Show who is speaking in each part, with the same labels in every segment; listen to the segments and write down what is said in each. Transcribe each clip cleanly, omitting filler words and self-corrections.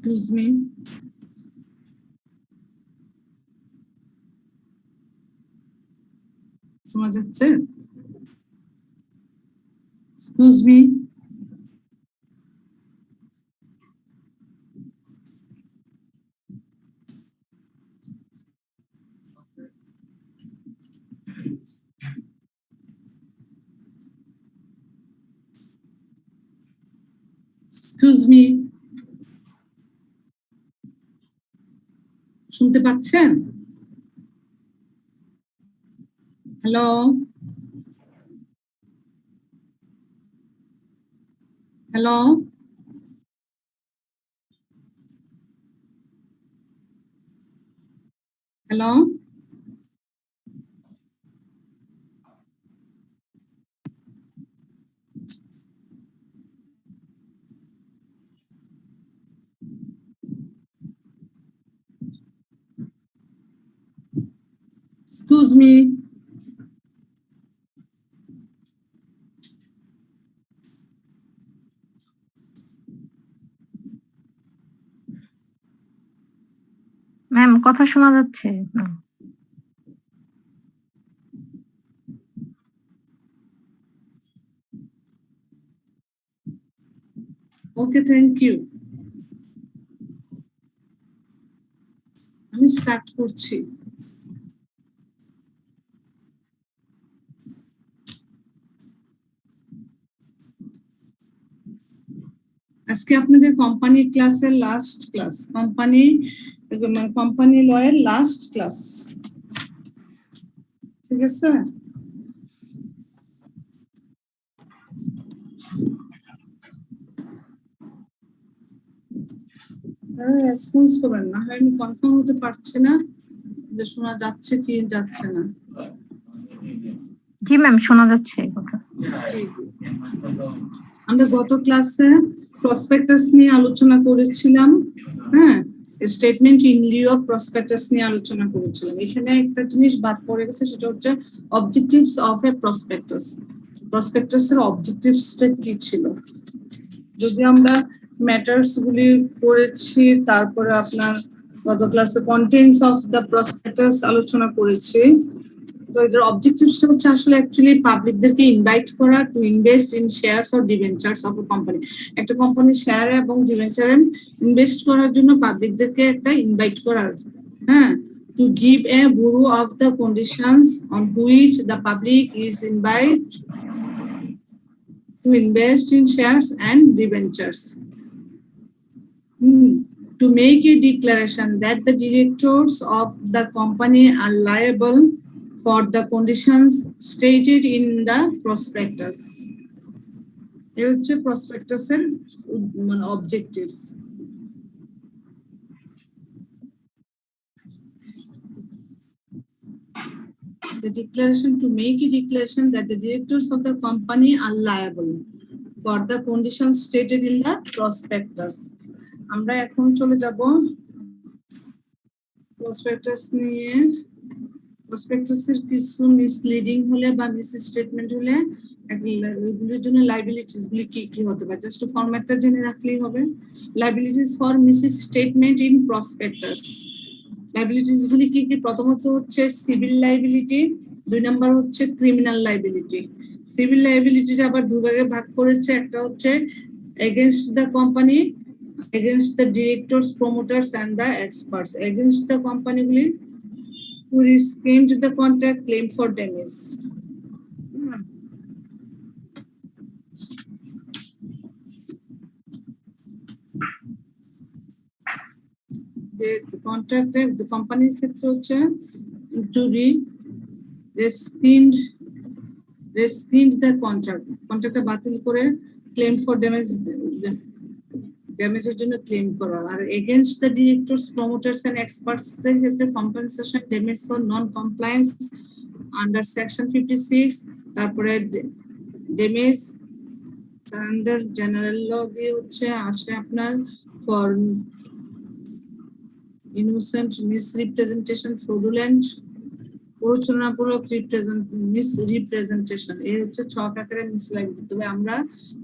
Speaker 1: Excuse me. শোনা যাচ্ছে? Excuse me. Excuse me. শুনতে পাচ্ছেন? Hello, hello, hello, excuse me.
Speaker 2: Ma'am কথা শোনা যাচ্ছে না।
Speaker 1: ওকে, থ্যাংক ইউ। আমি স্টার্ট করছি। আজকে আপনাদের কোম্পানি ক্লাসের লাস্ট ক্লাস, কোম্পানি ল এর লাস্ট ক্লাস, ঠিক আছে? রেসপন্স করবেন না, আমি কনফার্ম হতে পারছি না যে শোনা যাচ্ছে কি যাচ্ছে না।
Speaker 2: জি ম্যাম শোনা যাচ্ছে কথা।
Speaker 1: আমরা গত ক্লাসে প্রসপেক্টাস নিয়ে আলোচনা করেছিলাম, হ্যাঁ, statement in Liu of prospectus নিয়ে আলোচনা করেছিলাম। এখানে একটা জিনিস বাদ পড়ে গেছে, সেটা হচ্ছে অবজেক্টিভস অফ এ প্রসপেক্টাস। প্রসপেক্টাসের অবজেক্টিভসটা কি ছিল? যদি আমরা ম্যাটারস গুলি পড়েছি, তারপরে আপনার গত ক্লাসে কন্টেন্টস অফ দ্য প্রসপেক্টাস আলোচনা করেছি। তো এটার অবজেক্টিভসটা হচ্ছে আসলে অ্যাকচুয়ালি পাবলিকদেরকে ইনভাইট করা to invest in shares or debentures of a company. একটা কোম্পানির শেয়ার এবং ডিবেঞ্চারে ইনভেস্ট করার জন্য পাবলিকদেরকে একটা ইনভাইট করার, হ্যাঁ, to give a bureau of the conditions on which the public is invited to invest in shares and debentures. To make a declaration that the directors of the company are liable for the conditions stated in the prospectus. এই হচ্ছে প্রসপেক্টাসের মানে objectives. The declaration, to make a declaration that the directors of the company are liable for the conditions stated in the prospectus. আমরা এখন চলে যাব prospectus নিয়ে। প্রসপেক্টাসের কিছু misleading হলে বা মিস স্টেটমেন্ট হলে এগুলোর জন্য লাইবিলিটিস গুলি কি কি হতে পারে, জাস্ট ফরম্যাটটা জেনে রাখলেই হবে। Liabilities for miss statement in prospectus. Liabilities গুলি কি কি? প্রথমত হচ্ছে সিভিল লাইবিলিটি, দুই নাম্বার হচ্ছে ক্রিমিনাল লাইবিলিটি। সিভিল লাইবিলিটিটা আবার দুই ভাগে ভাগ করেছে, একটা হচ্ছে against the company, against the directors, promoters and the experts. Against the company who rescind the contract, claim for damage. The contract, the company ক্ষেত্রে হচ্ছে to rescind the contract, contract বাতিল করে claim for damage, ড্যামেজের জন্য claim করা। আর against the directors, promoters and experts দের ক্ষেত্রে compensation damage for non compliance under section 56, তারপরে ড্যামেজ আন্ডার জেনারেল ল দিয়ে হচ্ছে আসে আপনার ফর ইনোসেন্ট মিসরিপ্রেজেন্টেশন, ফ্রডুলেন্ট, প্ররোচনামূলক মিসরিপ্রেজেন্টেশন। এই হচ্ছে 6 আকারের মিস লাইবিলিটি। তবে আমরা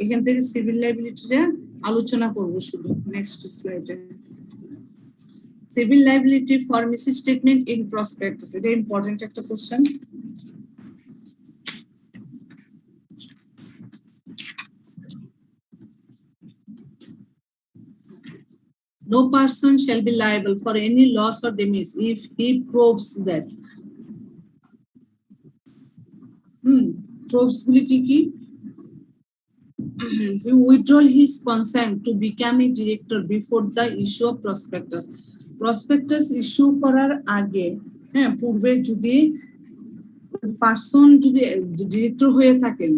Speaker 1: এখান থেকে সিভিল লাইবিলিটিটা আলোচনা করব শুধু নেক্সট স্লাইডে। Civil liability for misstatement in prospectus. It is important একটা question. No person shall be liable for any loss or damage if he proves that. Proves গুলি কি? He withdraw his consent to become a director before the issue of prospectus. Prospectus issue করার আগে পূর্বে যদি person যদি director হয়ে থাকেন,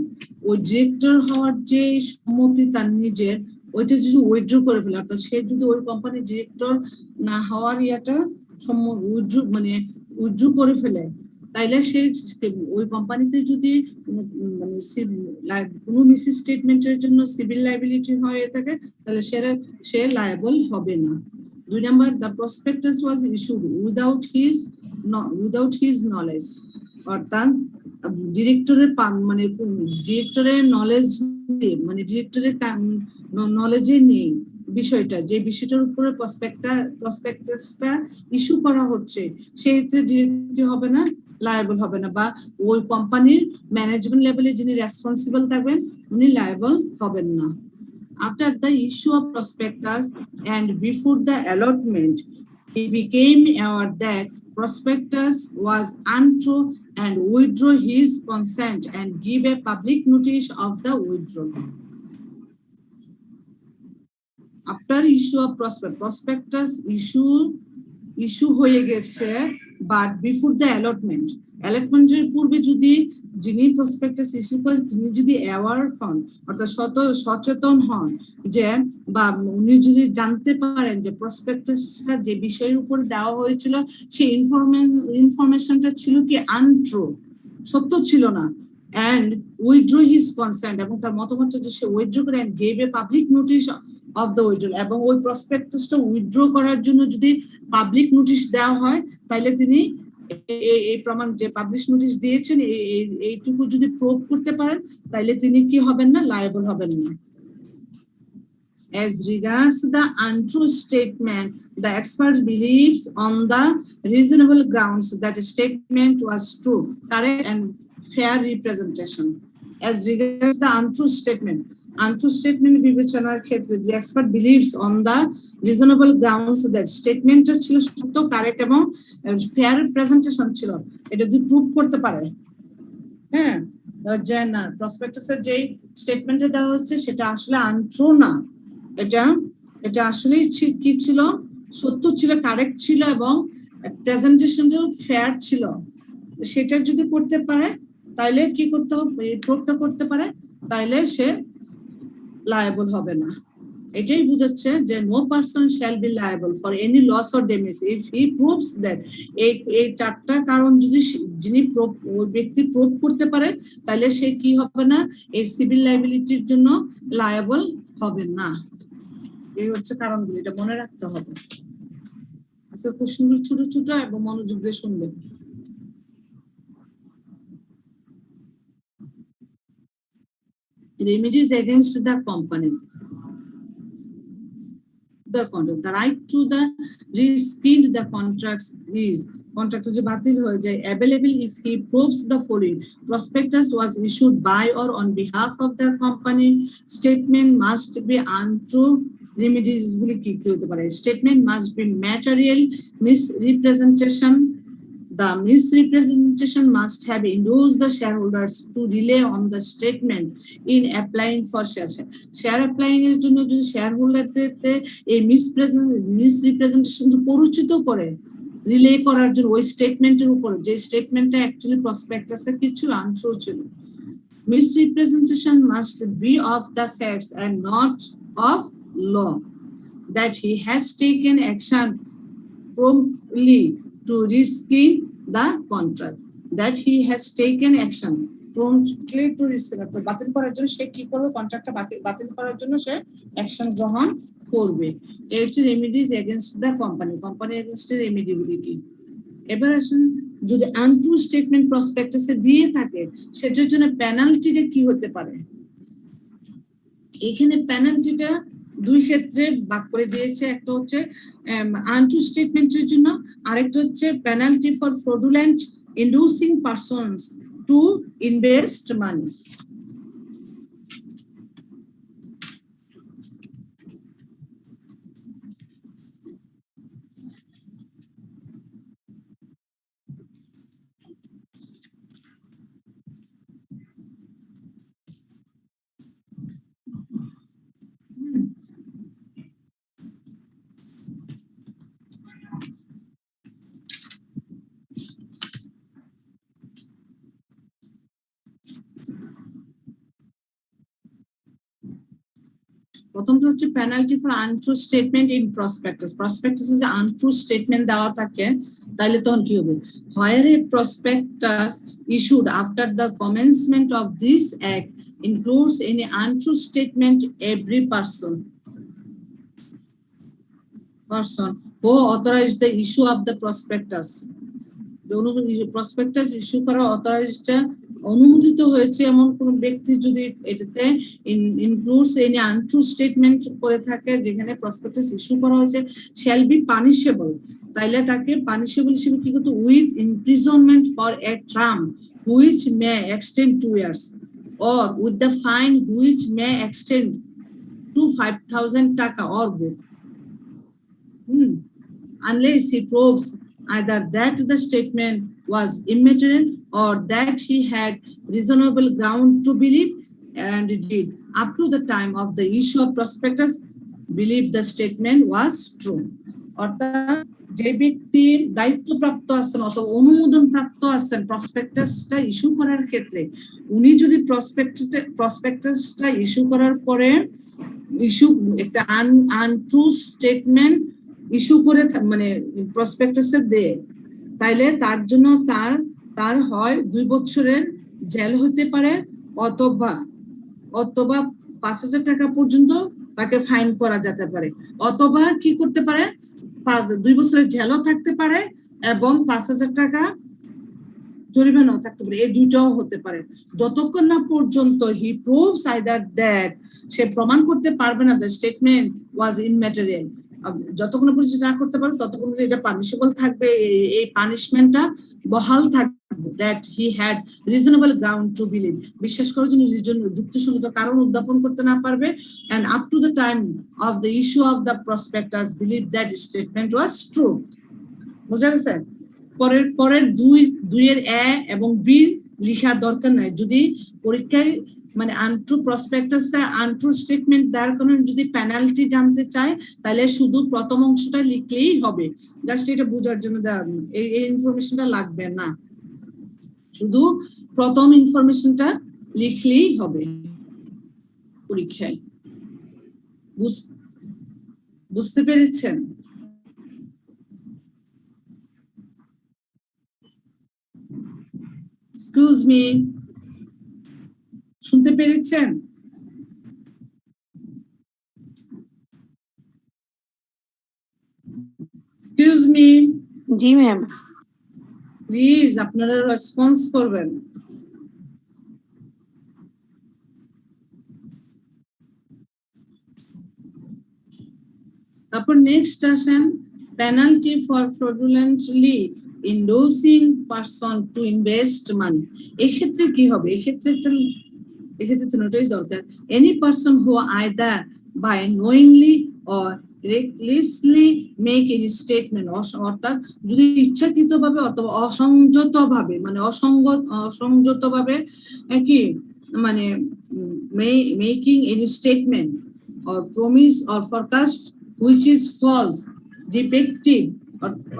Speaker 1: ওই ডিরেক্টর হওয়ার যে সম্মতি তার নিজের, ওইটা যদি উইথড্র করে ফেলে, অর্থাৎ সে যদি ওই কোম্পানির ডিরেক্টর না হওয়ার ইয়াটা উইথড্র করে ফেলে, তাইলে সে ওই কোম্পানিতে যদি কোনো মিসস্টেটমেন্টের জন্য সিভিল লায়াবিলিটি হয়ে থাকে, তাহলে সে লায়াবল হবে না। 2 number, the prospectus was issued without his knowledge, অর্থাৎ ডিরেক্টরের নলেজ ডিরেক্টরের নলেজে নেই বিষয়টা, যে বিষয়টার উপরে প্রসপেক্টাসটা ইস্যু করা হচ্ছে, সেই ক্ষেত্রে ডিরেক্টর হবে না, লায়াবল হবে না, বা ওই কোম্পানির ম্যানেজমেন্ট লেভেলে যিনি রেসপন্সিবল থাকবেন উনি লায়াবল হবেন না। After the issue of prospectus and before the allotment, he became aware that prospectus was untrue and withdrew his consent and give a public notice of the withdrawal. After issue of prospectus issue হয়ে গেছে, but before the allotmenটের পূর্বে যদি যিনি prospectus issue করেন তিনি যদি aware হন, অর্থাৎ সচেতন হন, যে বা উনি যদি জানতে পারেন যে প্রসপেক্টাসটা যে বিষয়ের উপর দেওয়া হয়েছিল সেই ইনফরমেশনটা ছিল কি আনট্রু, সত্য ছিল না, and withdrew his consent, এবং তার মতামত যে সে withdraw করে and gave a public notice of the withdrawal, এবং ওই প্রসপেক্টাসটা উইথড্র করার জন্য যদি পাবলিক নোটিশ দেওয়া হয়, তাহলে তিনি এই প্রমাণ যে পাবলিশ নোটিশ দিয়েছেন এইটুকু যদি প্রুভ করতে পারেন, তাহলে তিনি কি হবেন না, লায়াবল হবেন না। As regards the untrue statement, the expert believes on the reasonable grounds that the statement was true, correct and fair representation. As regards the untrue statement বিবেচনার ক্ষেত্রে the expert believes on the reasonable grounds that স্টেটমেন্টটা ছিল সত্য, correct এবং fair representation ছিল, এটা যদি prove করতে পারে, যে না প্রসপেক্টাসের যে স্টেটমেন্টে দেওয়া হচ্ছে সেটা আসলে আনট্রু না, এটা আসলে কি ছিল, সত্য ছিল, কারেক্ট ছিল এবং প্রেজেন্টেশনটাও ফেয়ার ছিল, সেটা যদি করতে পারে তাইলে কি করতে হবে, প্রুভটা করতে পারে, তাইলে সে লায়াবল হবে না। এটাই বুঝাচ্ছে যে no person shall be liable for any loss or damage if he proves that, এই চারটা কারণ যদি যিনি ওই ব্যক্তি প্রুভ করতে পারে, তাহলে সে কি হবে না, এই সিভিল লায়াবিলিটির জন্য লায়াবল হবে না। এই হচ্ছে কারণগুলো, এটা মনে রাখতে হবে। আচ্ছা, কোশ্চেনগুলো ছোট ছোট এবং মনোযোগ দিয়ে শুনবেন। Remedies against the company. The right to the rescind the contracts is contract যে বাতিল হয়ে যায় available if he proves the following: prospectus was issued by or on behalf of the company, statement must be untrue, remedies গুলি কি হতে পারে, statement must be material misrepresentation, the misrepresentation must have induced the shareholders to rely on the statement in applying for share applying এর জন্য যদি শেয়ারহোল্ডারদের এই misrepresentation পরিচিত করে রিলে করার জন্য ওই স্টেটমেন্টের উপর, যে স্টেটমেন্টটা অ্যাকচুয়ালি প্রসপেক্টাসে কি ছিল, আনট্রু ছিল। Misrepresentation must be of the facts and not of law, that he has taken action promptly to rescind the contract, that he has taken action promptly to rescind, বাতিল করার জন্য সে কি করবে, কন্ট্রাক্টটা বাতিল করার জন্য সে অ্যাকশন গ্রহণ করবে। এই হচ্ছে remedies against the company against remedy গুলি কি। এবার আসুন, যদি আনট্রু স্টেটমেন্ট প্রসপেক্টাসে দিয়ে থাকে সেটার জন্য পেনাল্টিটা কি হতে পারে। এখানে পেনাল্টিটা দুই ক্ষেত্রে ভাগ করে দিয়েছে, একটা হচ্ছে আনট্রু স্টেটমেন্টের জন্য, আরেকটা হচ্ছে penalty for fraudulent inducing persons to invest money. প্রথমটা হচ্ছে penalty for untrue statement in prospectus. প্রসপেক্টাসে যে আনট্রু স্টেটমেন্ট দেওয়া থাকে তাহলে তখন কি হবে? Where a prospectus issued after the commencement of this act includes any untrue statement, every person who authorized the issue of the prospectus, prospectus issue করা authorised অনুমোদিত হয়েছে এমন কোন ব্যক্তি যদি এটাতে ইনক্লুডস এনি আনট্রু স্টেটমেন্ট করে থাকে যেখানে প্রসপেক্টাস ইস্যু করা হয়েছে, শ্যাল বি পানিশেবল, তাইলে তাকে পানিশেবল হিসেবে কি করতে? With imprisonment for a term which may extend 2 years or with the fine which may extend to 5,000 taka or both, unless he proves either that the statement was immaterial or that he had reasonable ground to believe and did up to the time of the issue of prospectus believe the statement was true. অর্থাৎ যে ব্যক্তি দায়িত্বপ্রাপ্ত আছেন অথবা অনুমোদন প্রাপ্ত আছেন প্রসপেক্টাসটা issue করার ক্ষেত্রে, উনি যদি প্রসপেক্টাসটা ইস্যু করার পরে ইস্যু একটা আনট্রু স্টেটমেন্ট ইস্যু করে মানে প্রসপেক্টাসে দেয়, তাইলে তার জন্য তার হয় 2 বছরের জেল হতে পারে অথবা 5,000 টাকা পর্যন্ত তাকে ফাইন করা যেতে পারে, অথবা কি করতে পারে? 2 বছরের জেলও থাকতে পারে এবং 5,000 টাকা জরিমানাও থাকতে পারে, এই দুইটাও হতে পারে, যতক্ষণ না পর্যন্ত হি প্রুভস আইদার দ্যাট, সে প্রমাণ করতে পারবে না দ্য স্টেটমেন্ট ওয়াজ ইমম্যাটেরিয়াল। যতক্ষণ পর্যন্ত না করতে পারবে ততক্ষণ এটা পানিশেবল থাকবে, এই পানিশমেন্টটা বহাল থাকবে। That he had reasonable ground to believe, বিশ্বাস করার জন্য যুক্তিসঙ্গত কারণ উদ্যাপন করতে না পারবে, and up to the time of the issue of the prospectus believe that statement was true. বুঝা গেছে? পরের দুইয়ের এ এবং বি লিখার দরকার নাই। যদি পরীক্ষায় মানে আনট্রু প্রসপেক্টাসে আনট্রু স্টেটমেন্ট দেওয়ার কারণে যদি পেনাল্টি জানতে চায় তাহলে শুধু প্রথম অংশটা লিখলেই হবে, জাস্ট এটা বোঝার জন্য দেওয়া, এই ইনফরমেশনটা লাগবে না, শুধু প্রথম ইনফরমেশনটা লিখলেই হবে পরীক্ষায়। বুঝতে পেরেছেন? এক্সকিউজ মি, শুনতে পেরেছেন? Excuse me.
Speaker 2: জি ম্যাম।
Speaker 1: প্লিজ আপনারা রেসপন্স করবেন। তারপর নেক্সট আসেন penalty for fraudulently inducing person to invest money. এক্ষেত্রে কি হবে? এক্ষেত্রে নোটাই দরকার। Any person who either by knowingly or recklessly make any statement, অর্থাৎ যদি ইচ্ছাকৃতভাবে অথবা অসংযতভাবে মানে অসংযতভাবে কি মানে making any statement or promise or forecast which is false, defective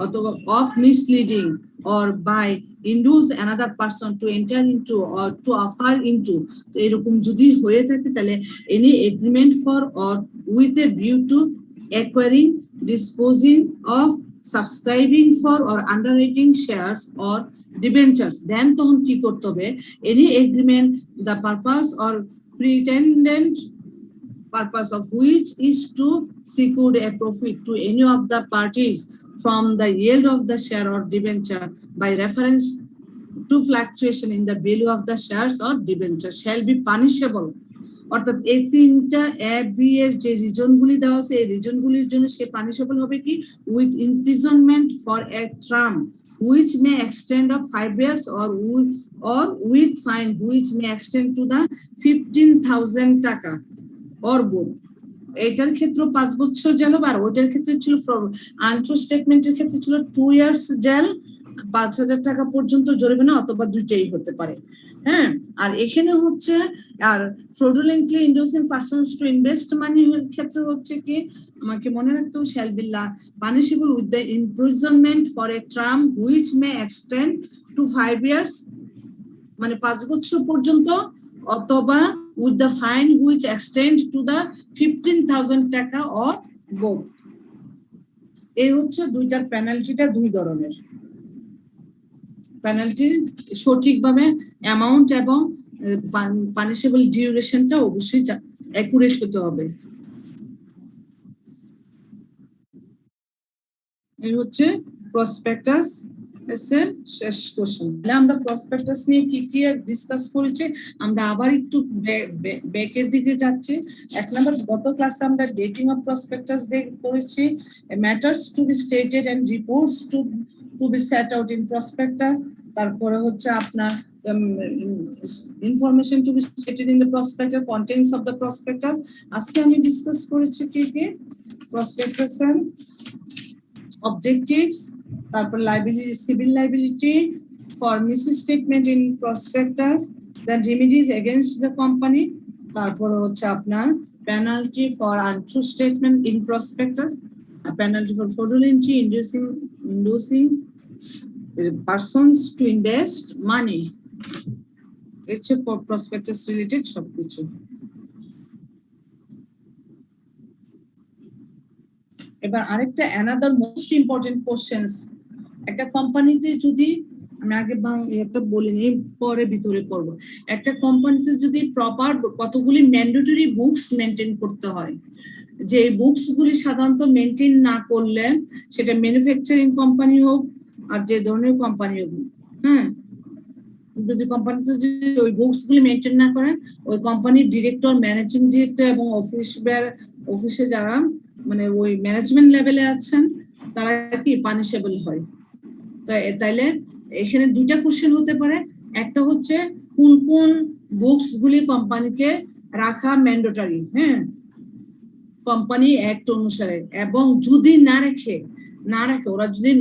Speaker 1: অথবা of misleading or by induce another person to enter into or to offer into, তো এরকম যদি হয়ে থাকে তাহলে any agreement for or with a view to acquiring, disposing of, subscribing for or underwriting shares or debentures, then তখন কি করতে হবে? any agreement the purpose or pretended purpose of which is to secure a profit to any of the parties from the yield of the share or debenture by reference to fluctuation in the value of the shares or debenture shall be punishable. অর্থাৎ এই তিনটা A B এর যে রিজনগুলি দেওয়া আছে এই রিজনগুলির জন্য সে punishable হবে কি with imprisonment for a term which may extend of 5 years or with fine which may extend to the 15,000 টাকা or both. এটার ক্ষেত্রে 5 বছর জেল আর ওটার ক্ষেত্রে ছিল আনট্রু স্টেটমেন্টের ক্ষেত্রে ছিল 2 years জেল 5,000 টাকা পর্যন্ত জরিমানা অথবা দুইটাই হতে পারে। হ্যাঁ, আর এখানে হচ্ছে আর ফ্রডুলেন্টলি ইন্ডিউসিং পারসনস টু ইনভেস্ট মানি এর ক্ষেত্রে হচ্ছে কি আমাকে মনে রাখতে হবে shall be punishable with the imprisonment for a term which may extend two 5 years মানে 5 বছর পর্যন্ত অথবা with the fine which extend to the 15,000 টাকা or both. এই হচ্ছে দুইটার পেনাল্টিটা দুই ধরনের। পেনাল্টি সঠিকভাবে অ্যামাউন্ট এবং পানিশেবল ডিউরেশনটা অবশ্যই অ্যাকুরেট হতে হবে। এই হচ্ছে প্রসপেক্টাস এর শেষ কোশ্চেন। আমরা প্রসপেক্টাস নিয়ে কি কি ডিসকাস করেছি আমরা আবার একটু ব্যাকের দিকে যাচ্ছি। এক নম্বর গত ক্লাসে আমরা ডেটিং অফ প্রসপেক্টাস করেছি, matters to be stated and reports to be set out in prospectus. তারপরে হচ্ছে আপনার information to be stated in the prospectus, contents of the prospectus. আজকে আমি ডিসকাস করেছি কি কি প্রসপেক্টাস এর objectives, তারপর liability, civil liability for misstatement in prospectus, then remedies against the company, তারপর হচ্ছে আপনার penalty for untrue statement in prospectus, a penalty for fraudulently inducing persons to invest money. It's a prospectus related সবকিছু। এবার আরেকটা another most important questions, একটা কোম্পানিতে যদি আমি আগে একটা বলিনি পরে ভিতরে পড়ব, একটা কোম্পানিতে যদি প্রপার কতগুলি ম্যান্ডেটরি বুকস মেনটেন করতে হয়, যে বুকস গুলি সাধারণত মেনটেন না করলে সেটা ম্যানুফ্যাকচারিং কোম্পানি হোক আর যে ধরনের কোম্পানি হোক, হ্যাঁ, যদি কোম্পানিতে যদি ওই বুকস গুলি মেনটেন না করেন ওই কোম্পানির ডিরেক্টর, ম্যানেজিং ডিরেক্টর এবং অফিসে যারা মানে ওই ম্যানেজমেন্ট লেভেলে আছেন তারা কি পানিশেবল হয়। তাইলে এখানে দুইটা কোশ্চেন হতে পারে, একটা হচ্ছে কোন কোন বুকস গুলি কোম্পানিকে রাখা ম্যান্ডেটরি, হ্যাঁ, কোম্পানি অ্যাক্ট অনুসারে, এবং যদি না রাখে ওরা যদি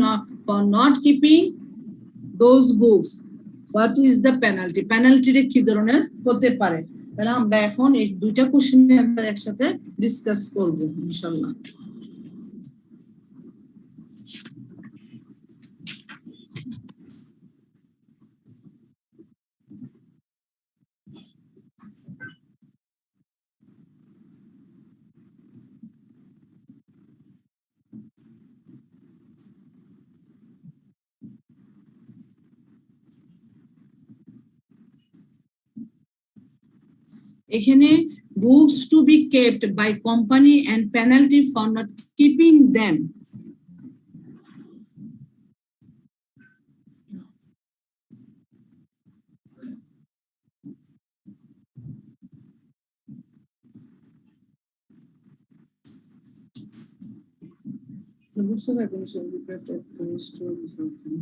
Speaker 1: for not keeping those books what is the penalty, পেনাল্টিটা কি ধরনের হতে পারে। তাহলে আমরা এখন এই দুইটা কোশ্চেন আমরা একসাথে ডিসকাস করব ইনশাআল্লাহ। এখানে books to be kept by company and penalty for not keeping them. The books of accounts shall be kept at the store of something.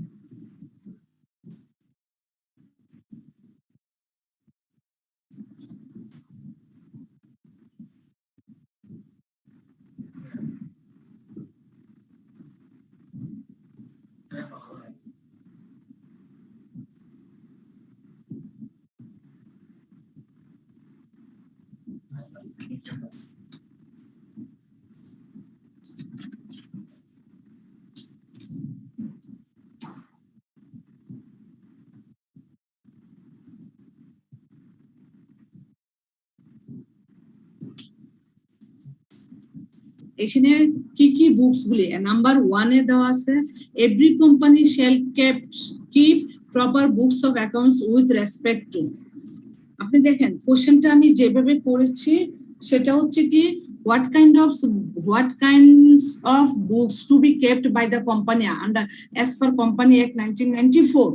Speaker 1: এখানে কি কি বুকস গুলি নাম্বার 1 এ দেওয়া আছে, every company shall keep proper books of accounts with respect two. আপনি দেখেন কোশ্চেনটা আমি যেভাবে করেছি সেটা হচ্ছে কি what kinds of books to be kept by the company under as per Company Act 1994,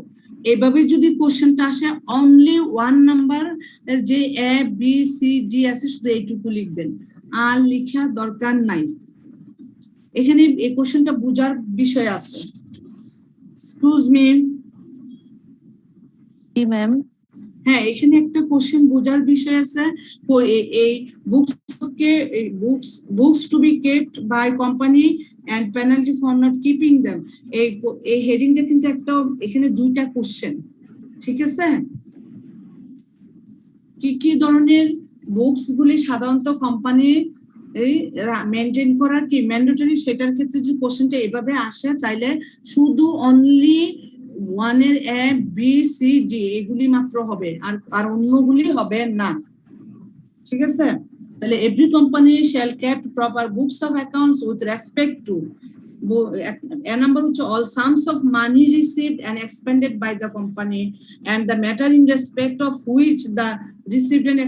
Speaker 1: এভাবে যদি কোশ্চেনটা আসে অনলি 1 নাম্বার এর যে এ বি সি ডি আছে শুধু এইটুকু লিখবেন, আর লেখা দরকার নাই। এখানে এই কোশ্চেনটা বোঝার বিষয় আছে। Excuse me.
Speaker 2: জি ম্যাম।
Speaker 1: হ্যাঁ, এখানে একটা কোশ্চেন বোঝার বিষয় আছে। এই books to be kept by company and penalty for not keeping them. এই হেডিংটা কিন্তু একটা, এখানে দুইটা কোশ্চেন, ঠিক আছে? কি কি ধরনের বুকস গুলি সাধারণত কোম্পানি মেনটেন করা কি ম্যান্ডেটরি, সেটার ক্ষেত্রে যদি কোশ্চেনটা এভাবে আসে তাইলে শুধু অনলি 1 এর এ বি সি ডি এগুলি মাত্র হবে, আর অন্যগুলি হবে না, ঠিক আছে? তাহলে every company shall keep proper books of accounts with respect to, a number which all sums of money received and expended by the company and the matter in respect of which the received and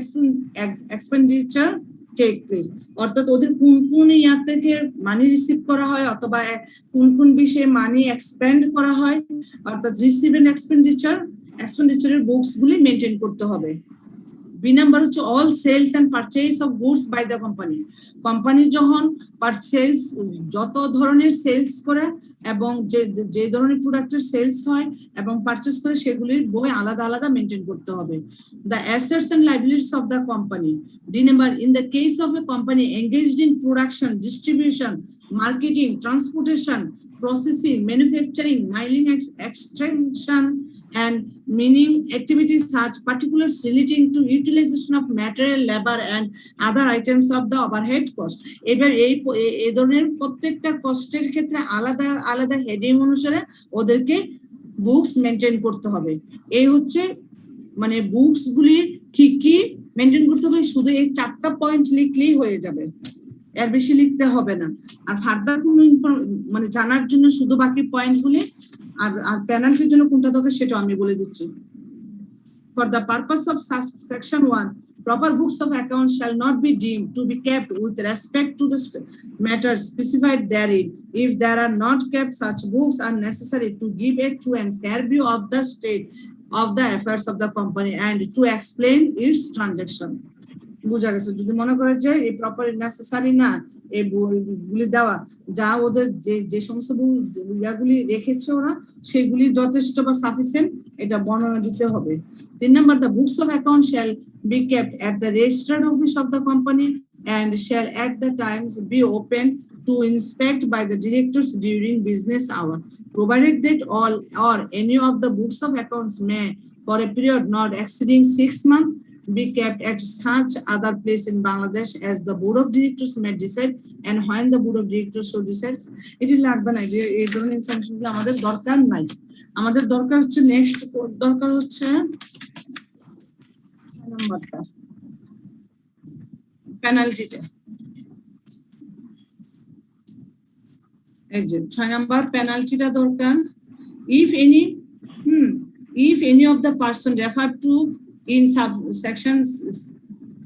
Speaker 1: expenditure take place. অর্থাৎ ওদের কোন কোন ইয়া থেকে মানি receive করা হয় অথবা কোন কোন বিষয়ে মানি এক্সপেন্ড করা হয়, অর্থাৎ রিসিভ এন্ড এক্সপেন্ডিচারের বুকস গুলি মেনটেন করতে হবে। বি নাম্বার হচ্ছে all sales and purchase of goods by the company. Company যখন পারচেজ, যত ধরনের সেলস করে এবং যে ধরনের প্রোডাক্টের সেলস হয় এবং পারচেজ করে সেগুলির বই আলাদা আলাদা মেনটেন করতে হবে। The assets and liabilities of the company. D number, in the case of a company engaged in production, distribution, marketing, transportation, processing, manufacturing, mining, extraction, and mining activities such particulars relating to utilization of material, labor, and other items of the overhead cost. এবার এই ধরনের প্রত্যেকটা কষ্টের ক্ষেত্রে আলাদা আলাদা heading অনুসারে ওদেরকে বুকস মেনটেন করতে হবে। এই হচ্ছে মানে বুকস গুলি কি কি মেনটেন করতে হবে, শুধু এই 4টা পয়েন্ট লিখলেই হয়ে যাবে, এর বেশি লিখতে হবে না। আর ফার্দার কোনো মানে জানার জন্য শুধু বাকি পয়েন্টগুলি আর পেনাল্টির জন্য কোনটা দরকার সেটা আমি বলে দিচ্ছি। For the purpose of section 1, proper books of accounts shall not be deemed to be kept with respect to the matters specified therein. If there are not kept, such books are necessary to give a true and fair view of the state of the affairs of the company and to explain its transaction. বুঝা গেছে? যদি মনে করে যে এই proper necessary না এই বইগুলি দেওয়া, যা ওদের যে সমস্ত বইগুলি রেখেছে ওরা সেগুলি যথেষ্ট বা সাফিসিয়েন্ট, এটা বর্ণনা দিতে হবে। 3 number, the books of account shall be kept at the registered office of the company and shall at the times be open to inspect by the directors during business hour, provided that all or any of the books of accounts may, for a period not exceeding 6 months, be kept at such other place in Bangladesh as the board of directors may decide, and when the board of directors so decides. এটি লাগবে না, এই ধরনের ইনফরমেশনগুলো আমাদের দরকার নাই। আমাদের দরকার হচ্ছে নেক্সট দরকার হচ্ছে নাম্বারটা পেনাল্টিটা। এই যে 6 নাম্বার পেনাল্টিটা দরকার। if any of the person referred to in section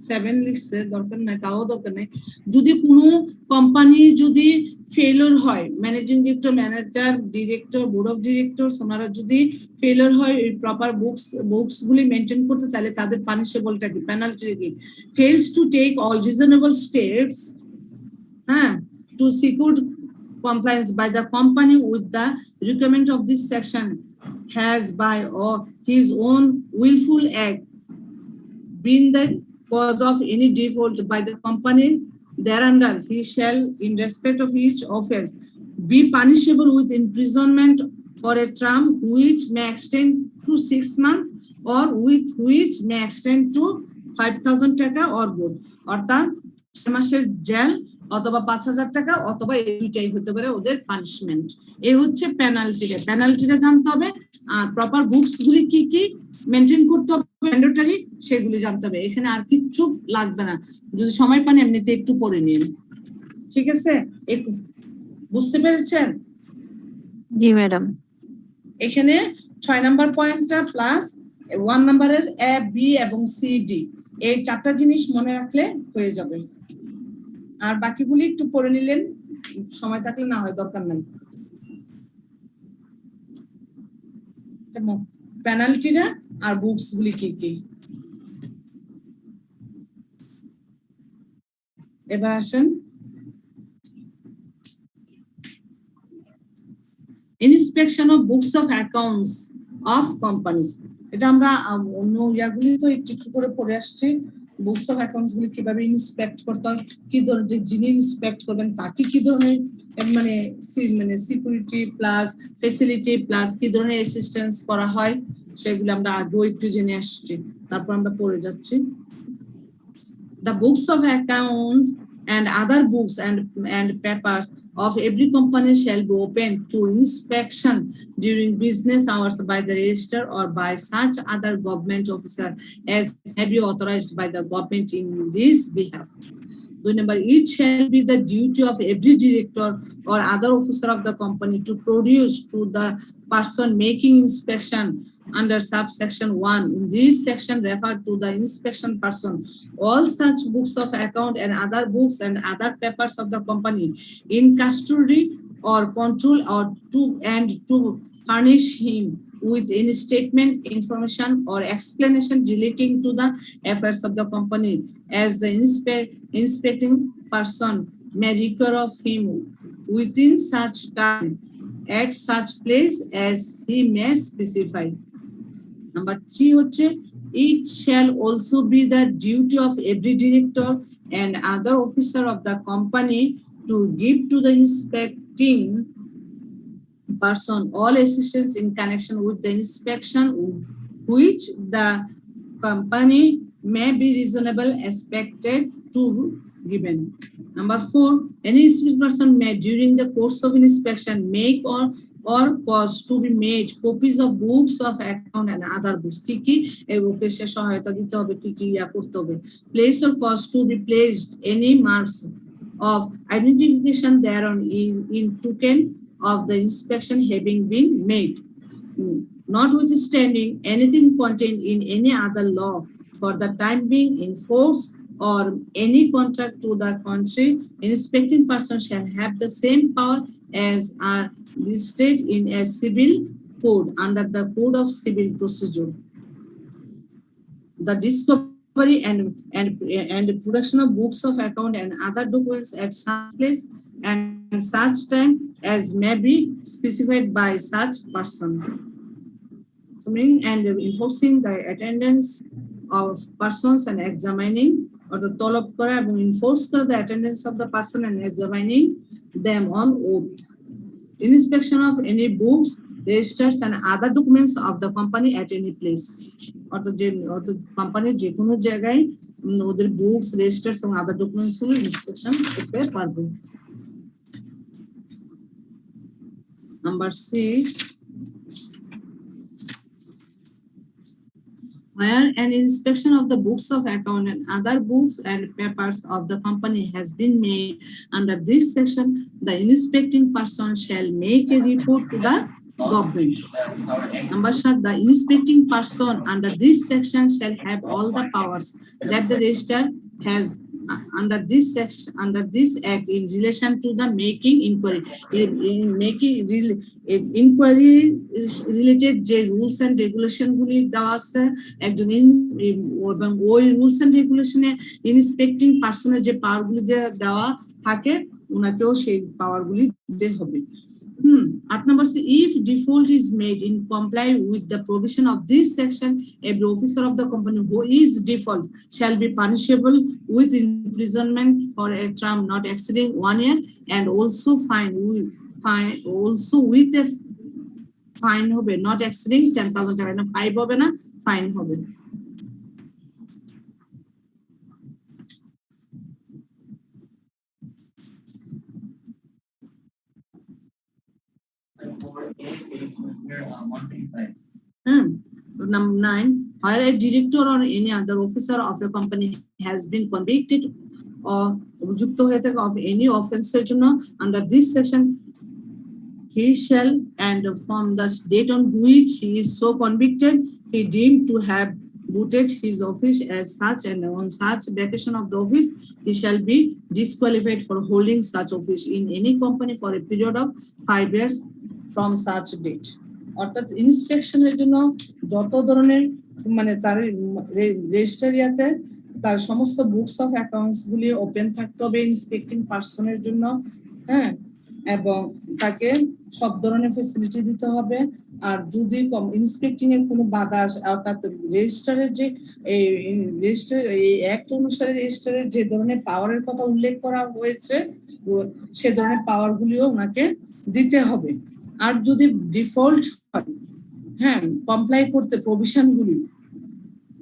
Speaker 1: 7 লিখছে, দরকার নাই, তাও দরকার নাই। যদি কোনো কোম্পানি যদি ফেলিওর হয়, managing director, manager, director, board of directors ওনারা যদি ফেলিওর হয় এই প্রপার বুকস গুলি মেনটেন করতে, তাহলে তাদের পানিশেবলটা কি, পেনাল্টি কি? Fails to take all reasonable steps to secure compliance by the company with the requirement of this section, has by or his own willful act been the cause of any default by the company thereunder, he shall, in respect of each offense, be punishable with imprisonment for a term which may extend to 6 months or with which may extend to 5,000 টাকা or both, অর্থাৎ 6 মাসের jail অথবা 5,000 টাকা অথবা এই দুইটাই হতে পারে ওদের পানিশমেন্ট। এই হচ্ছে পেনাল্টিটা জানতে হবে, আর প্রপার বুকস গুলি কি কি মেনটেন করতে হবে ম্যান্ডেটরি সেগুলি জানতে হবে। এখানে আর কিচ্ছু লাগবে না, যদি সময় পান এমনিতে একটু পড়ে নিন, ঠিক আছে? বুঝতে পেরেছেন?
Speaker 2: জি ম্যাডাম।
Speaker 1: এখানে 6 নাম্বার পয়েন্টটা প্লাস 1 নাম্বারের এ বি এবং সি ডি এই 4টা জিনিস মনে রাখলে হয়ে যাবে। আর বাকিগুলি একটু পড়ে নিলেন, সময় থাকলে, না হয় দরকার নাই। পেনাল্টিটা আর বুকস গুলি কি কি। এবার আসেন inspection of books of accounts of companies. এটা আমরা অন্য ইয়াগুলি তো একটু একটু করে পড়ে আসছি। বুকস অফ অ্যাকাউন্টস গুলি কিভাবে ইন্সপেক্ট করতে হয়, কি ধরনের যিনি ইন্সপেক্ট করবেন তাকে কি ধরনের মানে সিকিউরিটি প্লাস ফেসিলিটি প্লাস কি ধরনের অ্যাসিস্ট্যান্স করা হয় সেগুলো আমরা আগেও একটু জেনে আসছি, তারপর আমরা পড়ে যাচ্ছি। The books of accounts and other books and papers of every company shall be open to inspection during business hours by the registrar or by such other government officer as may be authorized by the government in this behalf. Number, it shall be the duty of every director or other officer of the company to produce to the person making inspection under subsection 1 in this section refer to the inspection person all such books of account and other books and other papers of the company in custody or control or to furnish him with any statement, information or explanation relating to the affairs of the company as the inspecting person may require of him within such time at such place as he may specify. Number 3 হচ্ছে it shall also be the duty of every director and other officer of the company to give to the inspecting person all assistance in connection with the inspection which the company may be reasonable expected to given. Number 4, any inspection person may during the course of inspection make or cause to be made copies of books of account and other books কি কি এগুলোকে সে সহায়তা দিতে হবে, কি কি করতে হবে। Place or cause to be placed any marks of identification thereon in token of the inspection having been made, notwithstanding anything contained in any other law for the time being in force or any contract to the contrary, inspecting person shall have the same power as are listed in a civil code under the Code of Civil Procedure. The discovery and production of books of account and other documents at such place and such time as may be specified by such person. And enforcing the attendance of persons and examining or the তলব করা এবং enforce করা the attendance of the person and examining them on oath. Inspection of any books, registers and other documents of the company at any place. অর্থাৎ কোম্পানির যে কোনো জায়গায় ওদের বুকস, রেজিস্টার্স এবং আদার ডকুমেন্টস গুলো ইন্সপেকশন করতে পারবে। Number 6, where an inspection of the books of account and other books and papers of the company has been made under this section, the inspecting person shall make a report to the government. Number 7, the inspecting person under this section shall have all the powers that the registrar has under this section, under this act in relation to the making inquiry related যে rules and regulation গুলি দেওয়া আছে একজন এবং ওই rules and রেগুলেশনে inspecting পার্সনের যে পাওয়ার গুলি দেওয়া থাকে ওনাকেও সেই পাওয়ার গুলি দিতে হবে। 8 number, if default is made in comply with the provision of this section, every officer of the company who is default shall be punishable with imprisonment for a term not exceeding 1 year and also with a fine হবে not exceeding 10,000 টাকা, না 5 হবে না, fine হবে। Number 9, where a director or any other officer of a company has been convicted of any offense under this section, he shall, and from the date on which he is so convicted, he deemed to have booted his office as such, and on such vacation of the office, he shall be disqualified for holding such office in any company for a period of 5 years from such date. অর্থাৎ ইন্সপেকশনের জন্য যত ধরনের মানে তার রেজিস্টারিয়াতে তার সমস্ত books of accounts গুলি open থাকতে হবে ইন্সপেক্টিং পার্সনের জন্য, হ্যাঁ, এবং তাকে সব ধরনের ফ্যাসিলিটি দিতে হবে। আর যদি ইন্সপেক্টিং এর কোনো বাধা আসে, অর্থাৎ রেজিস্টারের যে রেজিস্টার এই অ্যাক্ট অনুসারে রেজিস্টারের যে ধরনের পাওয়ারের কথা উল্লেখ করা হয়েছে সে ধরনের পাওয়ার গুলিও ওনাকে দিতে হবে। আর যদি ডিফল্ট হয়, হ্যাঁ, কমপ্লাই করতে প্রভিশন গুলি,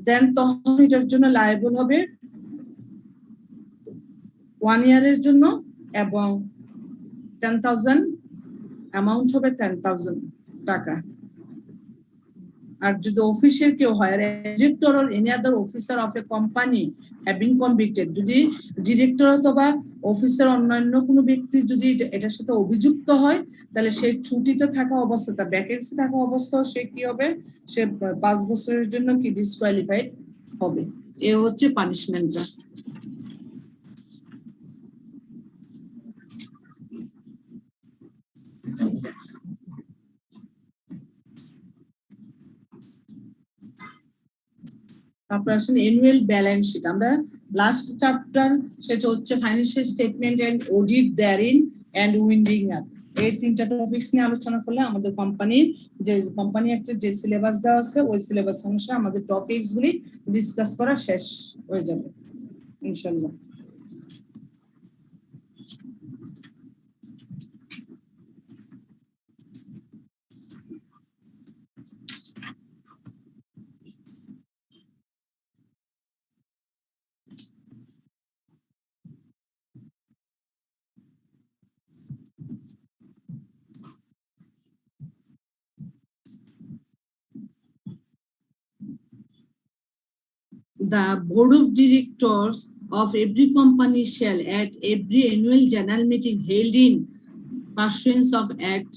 Speaker 1: দেন তখন এটার জন্য লায়াবল হবে 1 ইয়ারের জন্য এবং 10,000 অ্যামাউন্ট হবে 10,000 টাকা। আর যদি অফিসের কেউ হয়, director or any other officer of a company having convicted, যদি ডিরেক্টর অথবা অফিসার অন্যান্য কোনো ব্যক্তি যদি এটার সাথে অভিযুক্ত হয়, তাহলে সে ছুটিতে থাকা অবস্থা, তার ভ্যাকেন্সি থাকা অবস্থাও সে কি হবে, সে 5 বছরের জন্য কি ডিসকোয়ালিফাইড হবে। এ হচ্ছে পানিশমেন্টটা। তারপর আসেন অ্যানুয়াল ব্যালেন্স শিট। আমরা লাস্ট চ্যাপ্টার সেটা হচ্ছে financial statement and audit thereon and winding up, এই তিনটা টপিকস নিয়ে আলোচনা করলে আমাদের কোম্পানির যে কোম্পানি একটা যে সিলেবাস দেওয়া আছে ওই সিলেবাস অনুসারে আমাদের টপিকস গুলি ডিসকাস করা শেষ হয়ে যাবে ইনশাআল্লাহ। The board of directors of every company shall at every annual general meeting held in pursuance of Act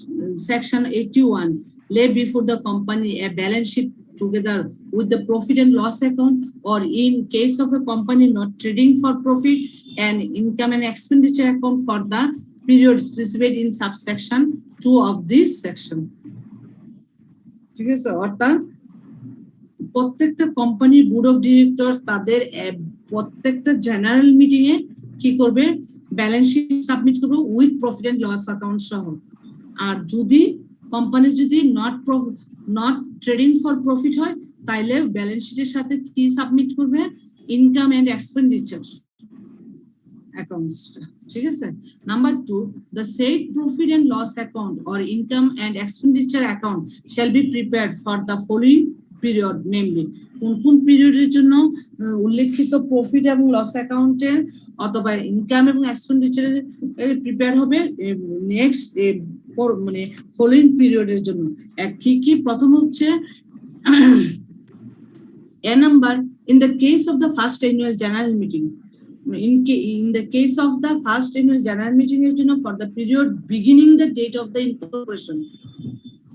Speaker 1: Section 81 lay before the company a balance sheet together with the profit and loss account, or in case of a company not trading for profit, an income and expenditure account for the period specified in subsection 2 of this section. ঠিক আছে, অর্থাৎ প্রত্যেকটা কোম্পানির board of directors তাদের প্রত্যেকটা general meeting এ কি করবে, ব্যালেন্স শিট সাবমিট করবে with profit and loss account সহ। আর যদি কোম্পানি যদি নট ট্রেডিং ফর প্রফিট হয়, তাইলে ব্যালেন্স শিটের সাথে কি সাবমিট করবে, ইনকাম এন্ড এক্সপেন্ডিচার অ্যাকাউন্টস। ঠিক আছে। Number 2, the said profit and loss account or income and expenditure account shall be prepared for the following period, namely কোন পিরিয়ডের জন্য উল্লেখিত প্রফিট এবং লস অ্যাকাউন্টের অথবা ইনকাম এবং এক্সপেন্ডিচারের প্রিপেয়ার হবে নেক্সট মানে ফলোইং পিরিয়ডের জন্য। কি কি, প্রথম হচ্ছে a number, in the case of the first annual general meeting, in the case of the first annual general meeting এর জন্য for the period beginning the date of the incorporation,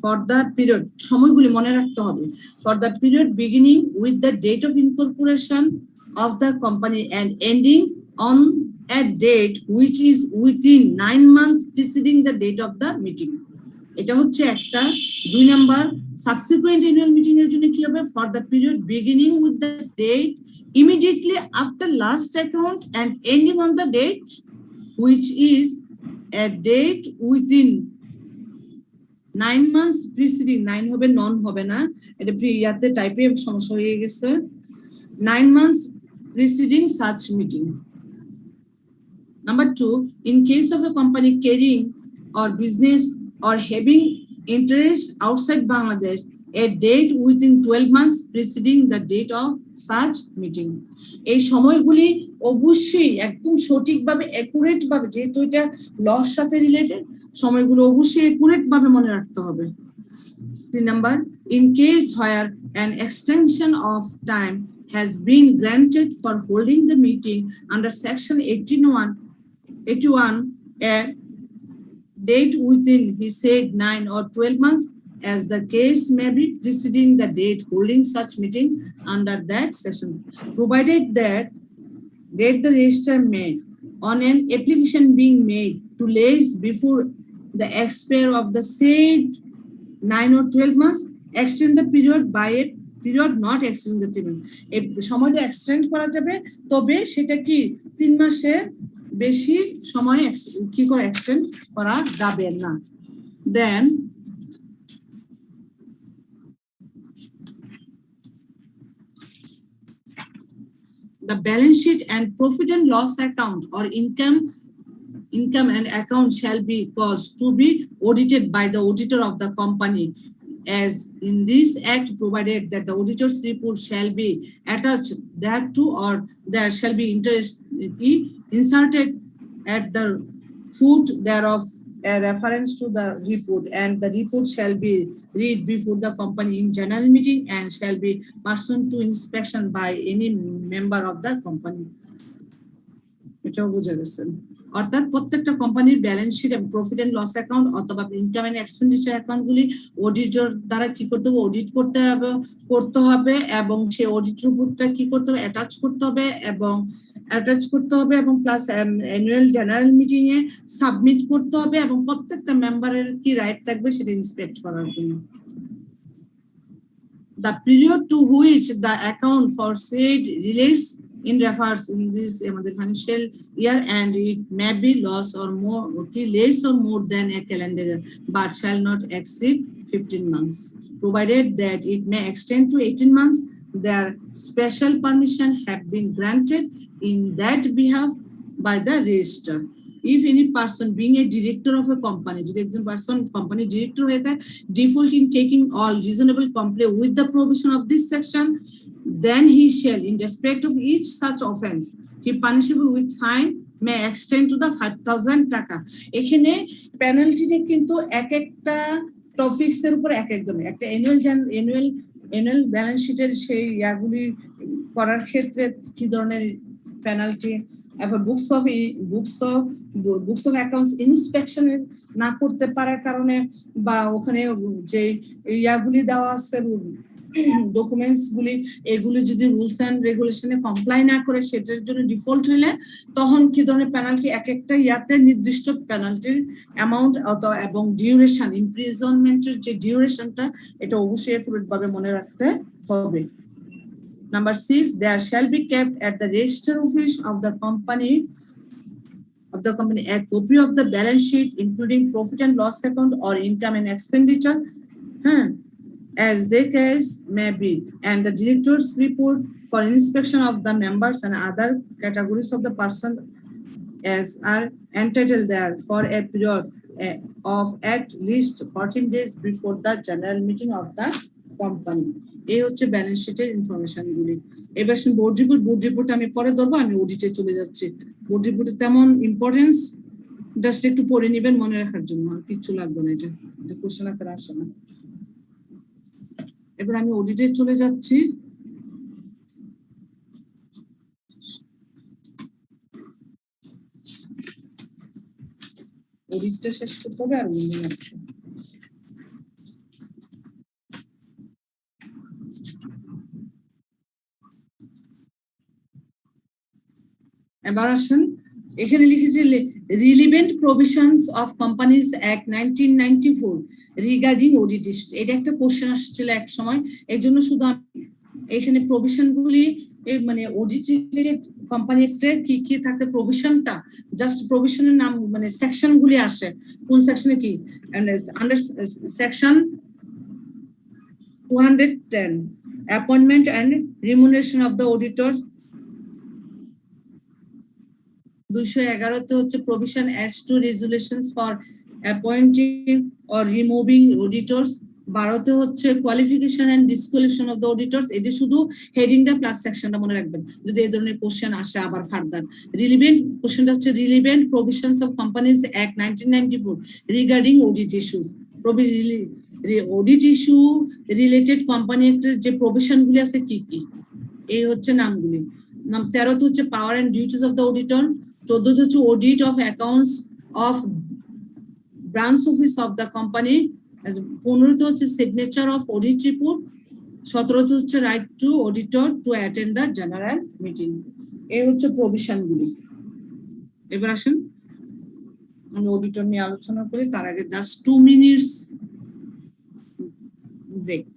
Speaker 1: for the period সময়গুলি মনে রাখতে হবে, for the period beginning with the date of incorporation of the company and ending on a date which is within 9 months preceding the date of the meeting. এটা হচ্ছে একটা। 2 number, subsequent annual meeting এর জন্য কি হবে, for the period beginning with the date immediately after last account and ending on the date which is a date within 9 months preceding, 9 হবে, নন হবে না, এটা ইয়াতে টাইপে সমস্যা হয়ে গেছে, 9 months preceding such meeting. Number 2, in case of a company carrying or business or having interest outside Bangladesh, a date within 12 months preceding the date of such meeting. এই সময়গুলি অবশ্যই একদম সঠিকভাবে অ্যাকুরেট ভাবে, যেহেতু এটা লস সাথে রিলেটেড, সময়গুলো অবশ্যই অ্যাকুরেট ভাবে মনে রাখতে হবে। 3 number, in case where an extension of time has been granted for holding the meeting under section 81 a date within, he said, 9 or 12 months as the case may be preceding the date holding such meeting under that session, provided that the registrar may, on an application being made to lays before the expire of the said 9 or 12 months, extend the period by a period not exceeding the 3 months. এই সময়টা extend করা যাবে, তবে সেটা কি 3 মাসের বেশি সময় কি করে এক্সটেন্ড করা যাবে না। দেন the balance sheet and profit and loss account or income and account shall be caused to be audited by the auditor of the company, as in this act provided that the auditor's report shall be attached thereto, or there shall be inserted at the foot thereof a reference to the report, and the report shall be read before the company in general meeting and shall be pursuant to inspection by any member of the company. এটাও বুঝে গেছেন। অর্থাৎ প্রত্যেকটা কোম্পানির balance sheet এবং profit and loss account অথবা income and expenditure অ্যাকাউন্টগুলি auditor দ্বারা কি করতে হবে, অডিট করতে হবে এবং সেই অডিট রিপোর্টটা কি করতে হবে, অ্যাটাচ করতে হবে এবং প্লাস অ্যানুয়াল জেনারেল মিটিং এ সাবমিট করতে হবে এবং প্রত্যেকটা মেম্বারের কি রাইট থাকবে সেটা ইন্সপেক্ট করার জন্য। The period to which the account for said relates in refers in this financial year, and it may be less or more than a calendar year, but shall not exceed 15 months, provided that it may extend to 18 months. Their special permission have been granted in that behalf by the registrar. If any person being a director of a company, যদি একজন person company director হয়ে থাকে, default in taking all reasonable comply with the provision of this section, then he shall, in respect of each such offense, he punishable with fine may extend to the 5,000 টাকা। এখানে পেনাল্টিটা কিন্তু এক একটা topics এর উপর এক একদম, একটা অ্যানুয়াল ব্যালেন্স শিটের সেই ইয়াগুলি করার ক্ষেত্রে কি ধরনের পেনাল্টি, এবার বুকস অফ অ্যাকাউন্টস ইন্সপেকশন না করতে পারার কারণে বা ওখানে যে ইয়াগুলি দেওয়া আছে ডকুমেন্টস গুলি, এগুলি যদি রুলস এন্ড রেগুলেশনে কমপ্লাই না করে সেটার জন্য ডিফল্ট হলে তখন কি ধরনের পেনাল্টি, এক একটা ইয়াতে নির্দিষ্ট পেনাল্টির অ্যামাউন্ট এবং ডিউরেশন, ইমপ্রিজনমেন্টের যে ডিউরেশনটা এটা অবশ্যই একুরেটভাবে মনে রাখতে হবে। Number 6, there shall be kept at the register office of the company a copy of the balance sheet, including profit and loss account or income and expenditure, as the case may be, and the director's report for inspection of the members and other categories of the person as are entitled there for a period of at least 14 days before the general meeting of the company. এই হচ্ছে balance শিটের information গুলি। এবার board report আমি পরে ধরবো, আমি অডিটে চলে যাচ্ছি। বোর্ড রিপোর্টে তেমন ইম্পর্টেন্স জাস্ট একটু পড়ে নিবেন মনে রাখার জন্য, আর কিছু লাগবে না, এটা কোশ্চেন আকারে আসে না। এবার আমি অডিটে চলে যাচ্ছি। অডিটটা শেষ করতে হবে আর মনে রাখছে। এবার আসেন, এখানে লিখেছে relevant provisions of companies act 1994 regarding audit issue. এটা একটা কোশ্চেন আসছিল এক সময়, এই জন্য শুধু এখানে প্রভিশন গুলি মানে অডিট রিলেটেড কোম্পানি একটা কি কি থাকে প্রভিশনটা, জাস্ট প্রভিশনের নাম মানে সেকশন গুলি আসে, কোন সেকশনে কি, under section 210 appointment and remuneration of the auditors, 211 তে হচ্ছে provision as to resolutions for appointing or removing auditors, 12 তে হচ্ছে qualification and disqualification of the auditors. এটা শুধু হেডিংটা প্লাস সেকশনটা মনে রাখবেন যদি এই ধরনের কোশ্চেন আসে আবার ফার্দার। রিলিভেন্ট কোশ্চেনটা হচ্ছে relevant provisions of companies act 1994 regarding audit issues. Audit issue related company অ্যাক্টের যে প্রভিশন গুলি আছে কি কি, এই হচ্ছে নামগুলি। 13 তে হচ্ছে power and duties of the auditor, 14 তে হচ্ছে audit of accounts of branch office of the company, 15 তে হচ্ছে সিগনেচার অফ অডিট রিপোর্ট, 17 তে হচ্ছে right two auditor to attend the general meeting. এই হচ্ছে প্রভিশন গুলি। এবার আসেন আমি অডিটর নিয়ে আলোচনা করি, তার আগে জাস্ট 2 মিনিটস ব্রেক।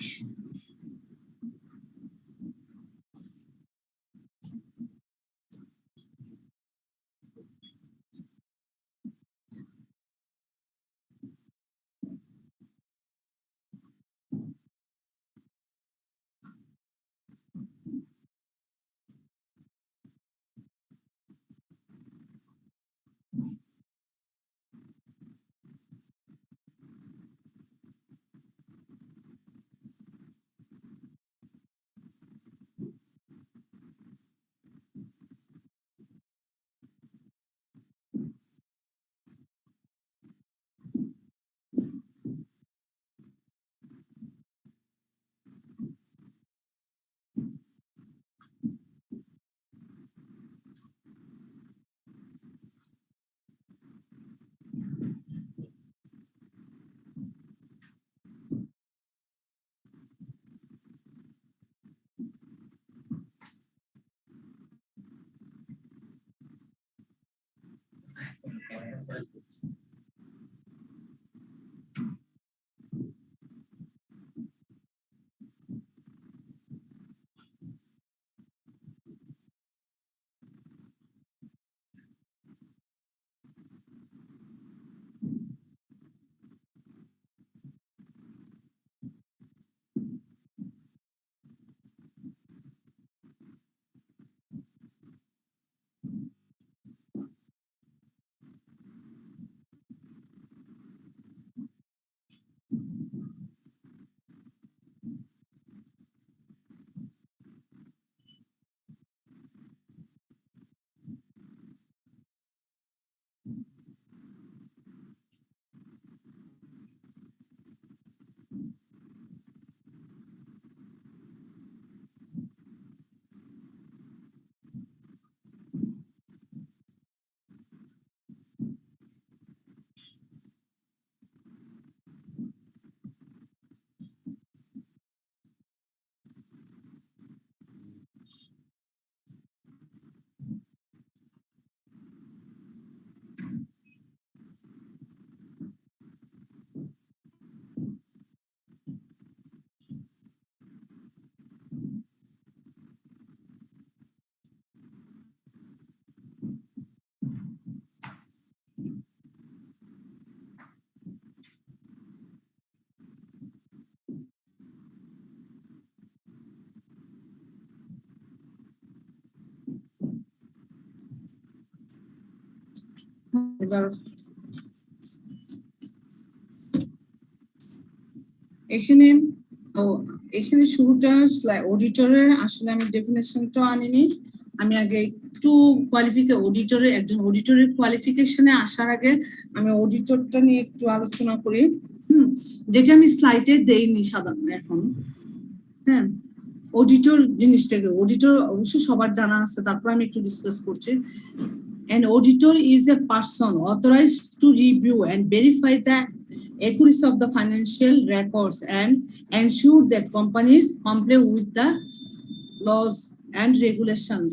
Speaker 1: এবার এখানে এখানে শুরুটা অডিটরের আসলে আমি ডেফিনেশনটা আনিনি। আমি আগে একটু অডিটরের একজন অডিটরের কোয়ালিফিকেশনে আসার আগে আমি অডিটরটা নিয়ে একটু আলোচনা করি, যেটা আমি স্লাইডে দেইনি সাধারণত এখন। হ্যাঁ, অডিটর জিনিসটাকে, অডিটর অবশ্য সবার জানা আছে, তারপর আমি একটু ডিসকাস করছি। An auditor is a person authorized to review and verify the accuracy of the financial records and ensure that companies comply with the laws and regulations.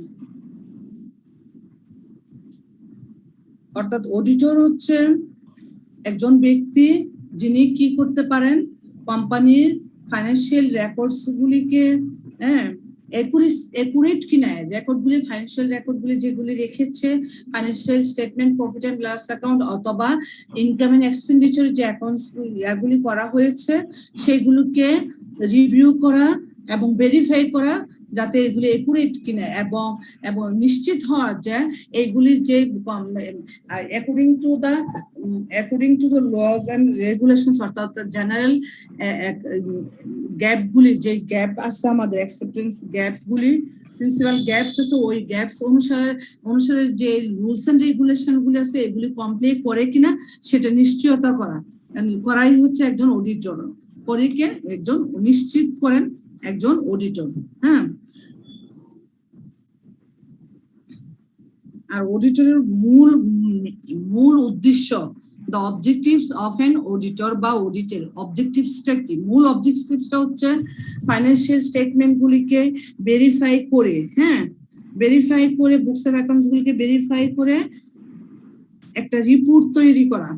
Speaker 1: অর্থাৎ অডিটর হচ্ছে একজন ব্যক্তি যিনি কি করতে পারেন, কোম্পানির ফাইন্যান্সিয়াল রেকর্ডস গুলিকে একুরেট কিনা, রেকর্ডগুলি ফাইন্যান্সিয়াল রেকর্ডগুলি যেগুলি রেখেছে, financial statement, profit and loss account অথবা ইনকাম এন্ড এক্সপেন্ডিচার যে অ্যাকাউন্টস এগুলি করা হয়েছে সেগুলোকে রিভিউ করা এবং ভেরিফাই করা যাতে এগুলি একুরেট কিনা এবং নিশ্চিত হওয়া যে এইগুলি যে according to the laws and regulations, অর্থাৎ জেনারেল গ্যাপগুলি, যে গ্যাপ আছে আমাদের অ্যাকসেপ্টেন্স গ্যাপগুলি, প্রিন্সিপাল গ্যাপস আছে, ওই গ্যাপস অনুসারে যে রুলস এন্ড রেগুলেশন গুলি আছে এগুলি কমপ্লাই করে কিনা সেটা নিশ্চয়তা করাই হচ্ছে একজন অডিটর। করে কে একজন নিশ্চিত করেন একজন অডিটর। হ্যাঁ, আর অডিটরের মূল উদ্দেশ্য, the objectives of an auditor বা অডিটের অবজেক্টিভসটা কি? মূল অবজেক্টিভসটা হচ্ছে ফাইন্যান্সিয়াল স্টেটমেন্ট গুলিকে ভেরিফাই করে, ভেরিফাই করে বুকস অফ অ্যাকাউন্টস গুলিকে ভেরিফাই করে একটা রিপোর্ট তৈরি করা,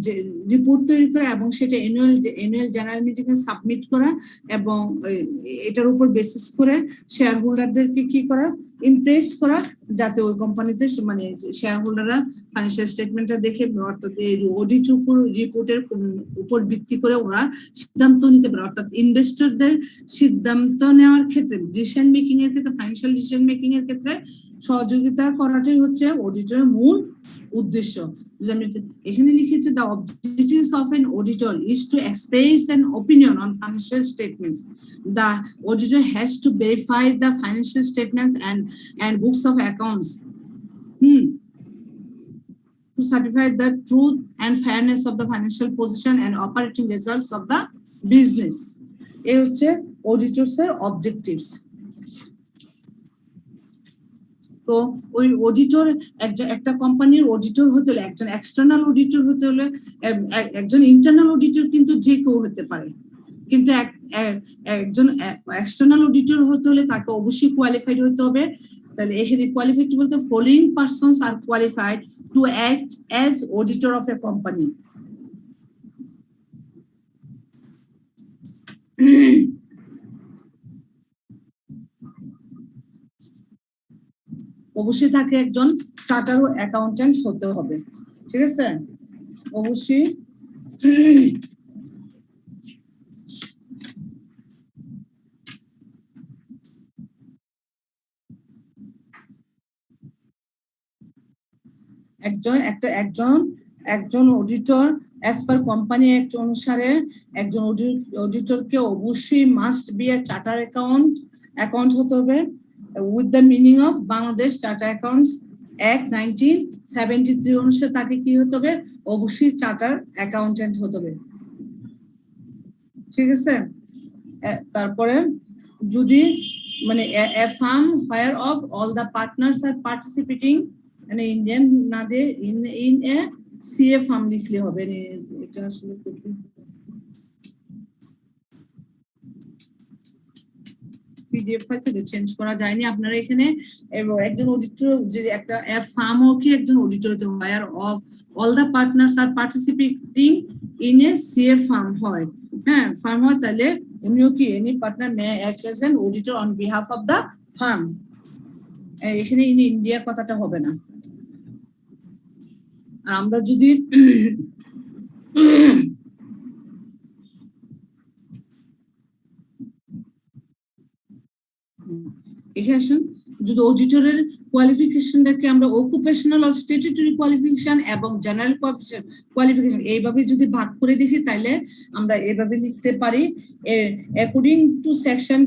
Speaker 1: যে রিপোর্ট তৈরি করা এবং সেটা অ্যানুয়াল জেনারেল মিটিং এ সাবমিট করা এবং এটার উপর বেসিস করে শেয়ার হোল্ডারদেরকে কি করা, ইমপ্রেস করা, যাতে ওই কোম্পানিতে মানে শেয়ার হোল্ডাররা ফাইন্যান্সিয়াল স্টেটমেন্টটা দেখে অর্থাৎ এই অডিট রিপোর্টের উপর ভিত্তি করে ওরা সিদ্ধান্ত নিতে পারে। অর্থাৎ ইনভেস্টরদের সিদ্ধান্ত নেওয়ার ক্ষেত্রে, ডিসিশন মেকিং এর ক্ষেত্রে, ফাইন্যান্সিয়াল ডিসিশন মেকিং এর ক্ষেত্রে সহযোগিতা করাটাই হচ্ছে অডিটরের মূল উদ্দেশ্য। এখানে লিখেছে the objectives of an auditor is to express an opinion on financial statements. The auditor has to verify the financial statements and books of accounts to certify the truth and fairness of the financial position and operating results of the business. এই হচ্ছে অডিটরস এর objectives. তো ওই auditor একটা কোম্পানির auditor হতে হলে, একজন এক্সটার্নাল অডিটর হতে হলে, একজন ইন্টারনাল অডিটর কিন্তু যে কেউ হতে পারে, কিন্তু একজন এক্সটার্নাল অডিটর হতে হলে তাকে অবশ্যই কোয়ালিফাইড হতে হবে। তাহলে এখানে কোয়ালিফাইড বলতে following persons are qualified to act as auditor of a company. অবশ্যই তাকে একজন চার্টার অ্যাকাউন্টেন্ট হতে হবে, ঠিক আছে? অবশ্যই একজন auditor as per company act অনুসারে একজন অডিটরকে অবশ্যই must B A charter account হতে হবে with the meaning of Bangladesh charter accounts act 1973 অনুসারে তাকে কি হতে হবে, অবশ্যই চার্টার অ্যাকাউন্টেন্ট হতে হবে, ঠিক আছে? তারপরে যদি মানে a firm where of all the partners are participating মানে ইন্ডিয়ান না দিয়ে in a CA firm লিখলে হবে। এটা আসলে পিডিএফ ফাইল থেকে চেঞ্জ করা যায়নি। আপনারা এখানে একজন অডিটর যদি একটা ফার্মও কি একজন অডিটর হতে where of all the partners are participating in a CA firm হয়, হ্যাঁ ফার্ম হয়, তাহলে উনিও কি any partner May act as an auditor on behalf of the farm. এখানে ইন ইন্ডিয়া কথাটা হবে না। আর আমরা যদি এখানে আসুন, যদি অডিটরের কোয়ালিফিকেশনটাকে আমরা অকুপেশনাল অর স্ট্যাটুটরি কোয়ালিফিকেশন এবং জেনারেল কোয়ালিফিকেশন এইভাবে যদি ভাগ করে দেখি, তাহলে আমরা এভাবে লিখতে পারি according to section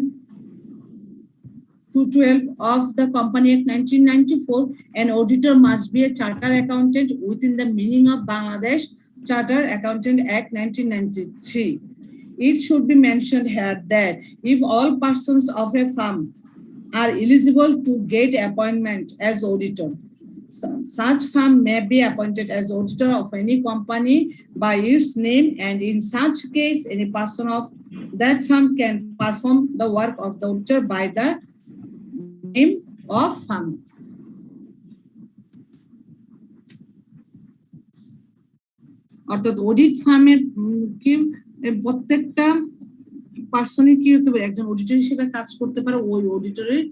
Speaker 1: 212 of the Company Act 1994, an auditor must be a chartered accountant within the meaning of Bangladesh Chartered Accountant Act 1993. It should be mentioned here that if all persons of a firm are eligible to get appointment as auditor, such firm may be appointed as auditor of any company by its name, and in such case any person of that firm can perform the work of the auditor by the name of firm. অর্থাৎ audit ফার্মের কি প্রত্যেকটা পার্সনই কি হতে পারে, একজন auditor হিসেবে কাজ করতে পারে ওই অডিটরের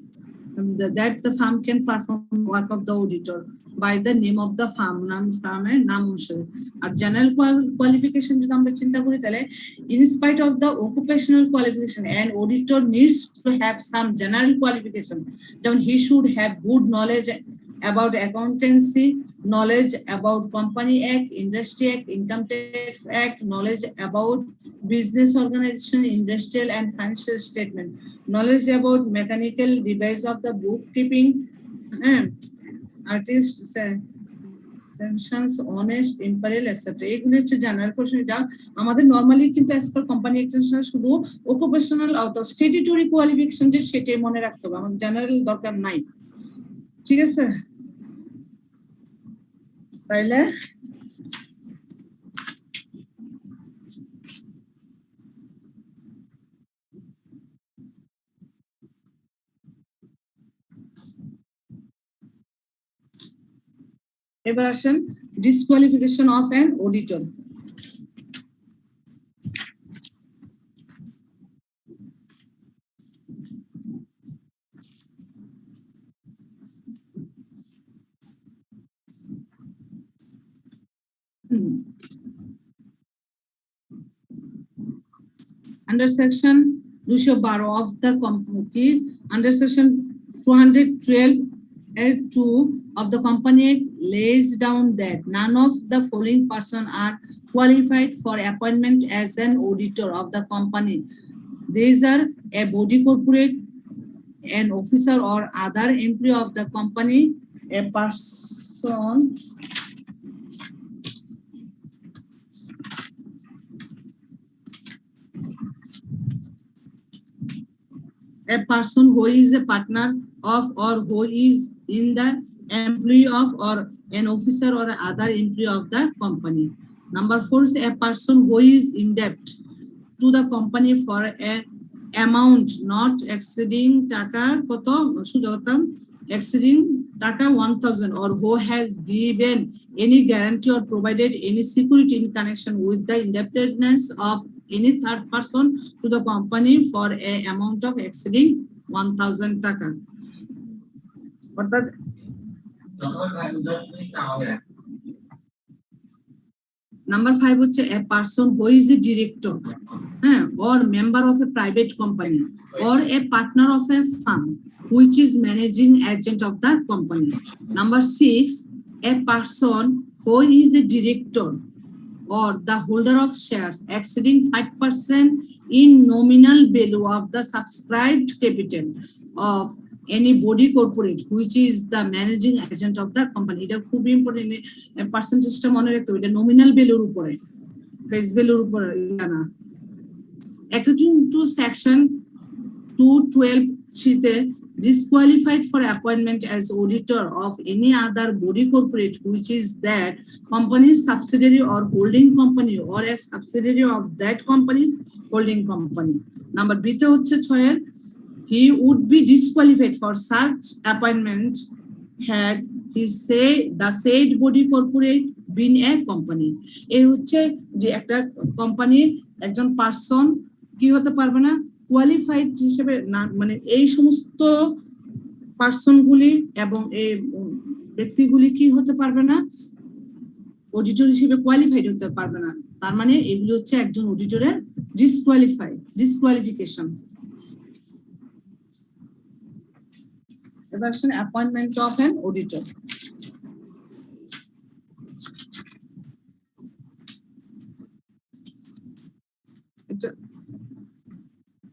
Speaker 1: that the firm can perform work of the auditor by the name of the firm, ফার্মের নাম অনুসারে। আর জেনারেল কোয়ালিফিকেশন যদি আমরা চিন্তা করি, তাহলে in spite of the occupational qualification an auditor needs to have some general qualification, যেমন he should have good knowledge about accountancy, knowledge about Company Act, Industry Act, Income Tax Act, knowledge about business organization, industrial and financial statement, knowledge about mechanical device of the bookkeeping, artist honest, imperial, etc. এগুলো হচ্ছে general question. এটা আমাদের normally কিন্তু as per company extension শুধু occupational অথবা statutory qualification যে সেটাই মনে রাখতে হবে, আমাদের জেনারেল দরকার নাই, ঠিক আছে? তাইলে এবার আসেন disqualification of an auditor. Under section 212 of the company, under section 212(2) of the Company Act lays down that none of the following persons are qualified for appointment as an auditor of the company. These are a body corporate, an officer or other employee of the company, a person who is a partner of or who is in the employee of or an officer or other employee of the company. Number 4 is a person who is in debt to the company for an amount not exceeding taka koto sujotam exceeding taka 1000 or who has given any guarantee or provided any security in connection with the indebtedness of any third person to the company for a amount of exceeding 1000 taka. অর্থাৎ number 5 হচ্ছে a person who is a director or member of a private company or a partner of a firm which is managing agent of the company. Number 6, a person who is a director or the holder of shares exceeding 5% in nominal value of the subscribed capital of any body corporate which is the managing agent of the company. এটা খুব important, পার্সেন্টেজটা মনে রাখতে হবে, এটা nominal ভ্যালুর উপরে, face ভ্যালুর উপরে না। According to section 212 disqualified for appointment as auditor of any other body corporate which is that company's subsidiary or holding company or a subsidiary of that company's holding company. Number B তে হচ্ছে 6 he would be disqualified for such appointment had he say the said body corporate been a company. এই হচ্ছে যে একটা কোম্পানির একজন person কি হতে পারবে না, কোয়ালিফাইড হিসেবে না, মানে এই সমস্ত পারসনগুলি এবং এই ব্যক্তিগুলি কি হতে পারবে না, অডিটর হিসেবে কোয়ালিফাইড হতে পারবে না। তার মানে এগুলি হচ্ছে একজন অডিটরের ডিসকোয়ালিফিকেশন। এবার আসুন অ্যাপয়েন্টমেন্ট অফ অ্যান অডিটর।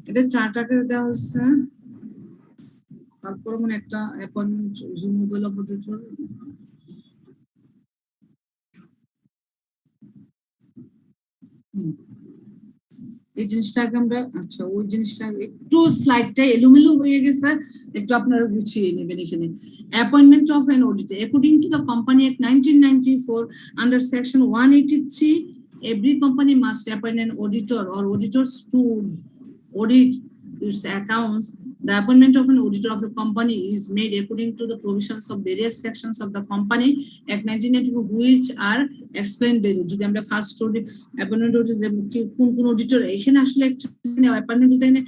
Speaker 1: এটা 4 আকারে দেওয়া হচ্ছে, তারপর মানে একটা অ্যাপয়েন্টমেন্ট রিমুভাল অফ অডিটর। এই জিনিসটা আগে আমরা, আচ্ছা ওই জিনিসটা একটু স্লাইডটা এলোমেলো হয়ে গেছে, একটু আপনারা গুছিয়ে নেবেন এখানে। Appointment of an auditor according to the company act 1994 under section 183 every company must appoint an auditor or auditors to audit its accounts. The appointment of an auditor of a company is made according to the provisions of various sections of the Company Act 1994 which are explained below. যদি আমরা first appointment auditor কোন auditor, এখানে আসলে appointment এখানে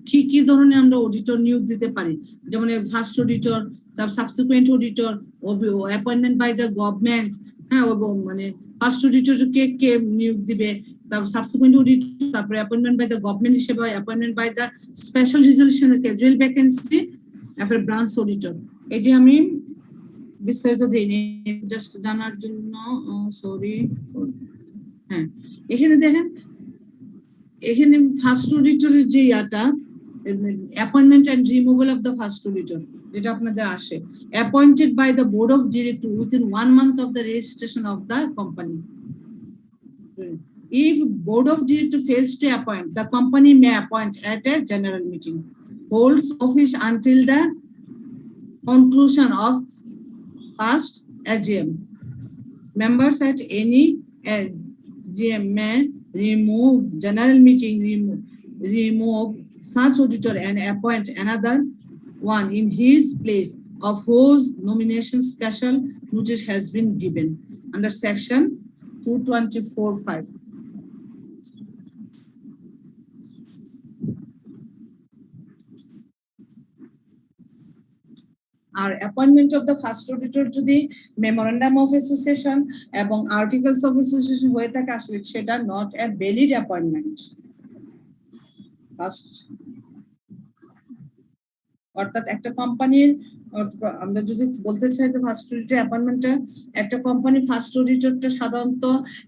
Speaker 1: কি কি ধরনের আমরা অডিটর নিয়োগ দিতে পারি, যেমন ফার্স্ট অডিটর, তারপর subsequent auditor, appointment by the government, মানে ফার্স্ট অডিটরকে কে নিয়োগ দিবে, তারপর সাবসিকুয়েন্ট অডিটর, তারপর অ্যাপয়েন্টমেন্ট বাই দ্য গভর্নমেন্ট হিসেবে appointment by the special resolution casual vacancy, তারপর ব্রাঞ্চ অডিটর। এটি আমি বিস্তারিত দিইনি, জাস্ট জানার জন্য, সরি। হ্যাঁ, এখানে দেখেন, এখানে ফার্স্ট অডিটরের যে ইয়াটা appointment and removal of the first auditor যেটা আপনাদের আসে, appointed by the board of director within 1 month of the registration of the company. If board of director fails to appoint, the company may appoint at a general meeting, holds office until the conclusion of past AGM. Members at any AGM may remove general meeting, remove such auditor and appoint another one in his place of whose nomination special notice has been given under section 224(5). আর appointment of the first auditor যদি memorandum of association এবং articles of association হয়ে থাকে আসলে সেটা not a valid appointment. First অর্থাৎ একটা কোম্পানির আমরা যদি বলতে চাই যে ফার্স্ট অডিটর অ্যাপয়েন্টমেন্টটা একটা কোম্পানি ফার্স্ট অডিটরটা সাধারণত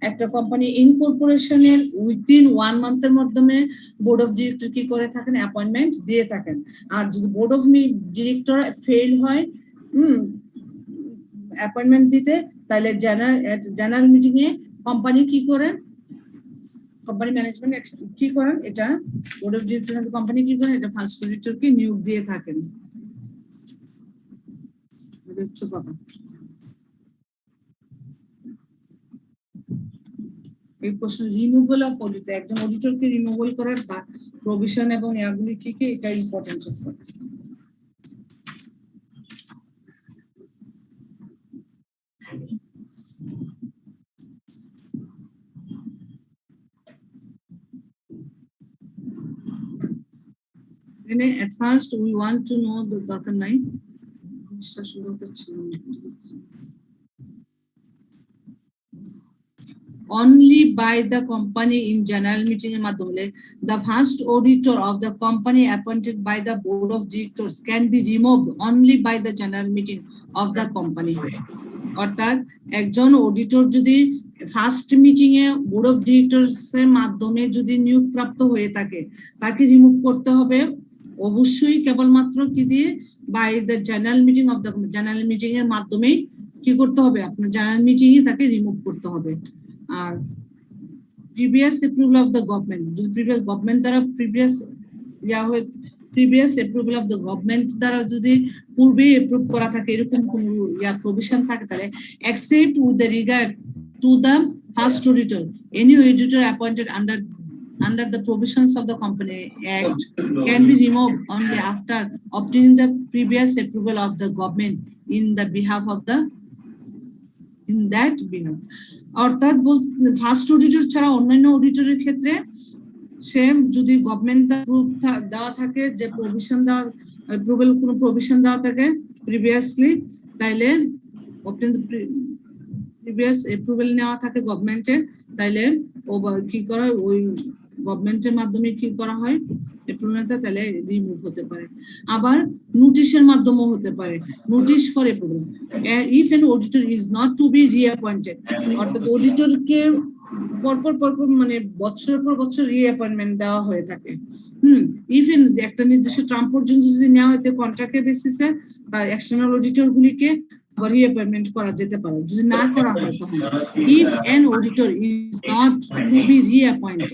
Speaker 1: একটা কোম্পানি ইনকর্পোরেশনের উইদিন 1 মান্থের মাধ্যমে বোর্ড অফ ডিরেক্টর কি করে থাকেন অ্যাপয়েন্টমেন্ট দিয়ে থাকেন। আর যদি বোর্ড অফ ডিরেক্টর ফেল হয় অ্যাপয়েন্টমেন্ট দিতে তাহলে জেনারেল মিটিং এ কোম্পানি কি করেন কোম্পানি ম্যানেজমেন্ট কি করেন এটা বোর্ড অফ ডিরেক্টর কোম্পানি কি করেন এটা ফার্স্ট অডিটরকে নিয়োগ দিয়ে থাকেন। এই প্রশ্ন রিমুভাল অফ অডিটর একজন অডিটরকে রিমুভাল করার প্রভিশন এবং এগুলি কি কি এটা ইম্পর্টেন্ট আছে। At first we want to know the দরকার নাই only by the company in general meeting এর মাধ্যমে the first auditor of the company appointed by the board of directors can be removed only by the general meeting of the company। অর্থাৎ একজন auditor যদি first meeting A board of directors এর মাধ্যমে যদি নিয়োগপ্রাপ্ত হয়ে থাকে তাকে রিমুভ করতে হবে অবশ্যই কেবলমাত্র কি দিয়ে by the general meeting of the general meeting এর মাধ্যমে কি করতে হবে আপনার জেনারেল মিটিং এ তাকে রিমুভ করতে হবে। আর previous approval of the government যদি প্রিভিয়াস গভর্নমেন্ট দ্বারা previous approval of the government দ্বারা যদি পূর্বে অ্যাপ্রুভ করা থাকে এরকম কোন প্রভিশন থাকে তাহলে except with the regard to the first auditor any auditor appointed under the provisions of the Company Act can be removed only after obtaining the previous approval of the government in that behalf। অর্থাৎ first auditor ছাড়া অন্যান্য অডিটরের ক্ষেত্রে সে যদি government দেওয়া থাকে যে provision দেওয়া approval কোনো প্রভিশন দেওয়া থাকে প্রিভিয়াসলি তাইলে প্রিভিয়াস অ্যাপ্রুভাল নেওয়া থাকে গভর্নমেন্টের তাইলে ও কি করা ওই গভর্নমেন্টের মাধ্যমে কি করা হয় অ্যাপ্রুভালটা তাহলে রিমুভ হতে পারে। আবার নোটিশের মাধ্যমেও হতে পারে notice for approval if an auditor is not to be reappointed অর্থাৎ অডিটরকে পরপর মানে বছরের পর বছর রিঅ্যাপয়েন্টমেন্ট দেওয়া হয়ে থাকে। ইফ এন একটা নির্দিষ্ট টার্ম পর্যন্ত যদি নেওয়া হয় কন্ট্রাক্টের বেসিসে তার এক্সটার্নাল অডিটর গুলিকে রিঅ্যাপয়েন্টমেন্ট করা যেতে পারে। যদি না করা হয় তখন if an auditor is not to be reappointed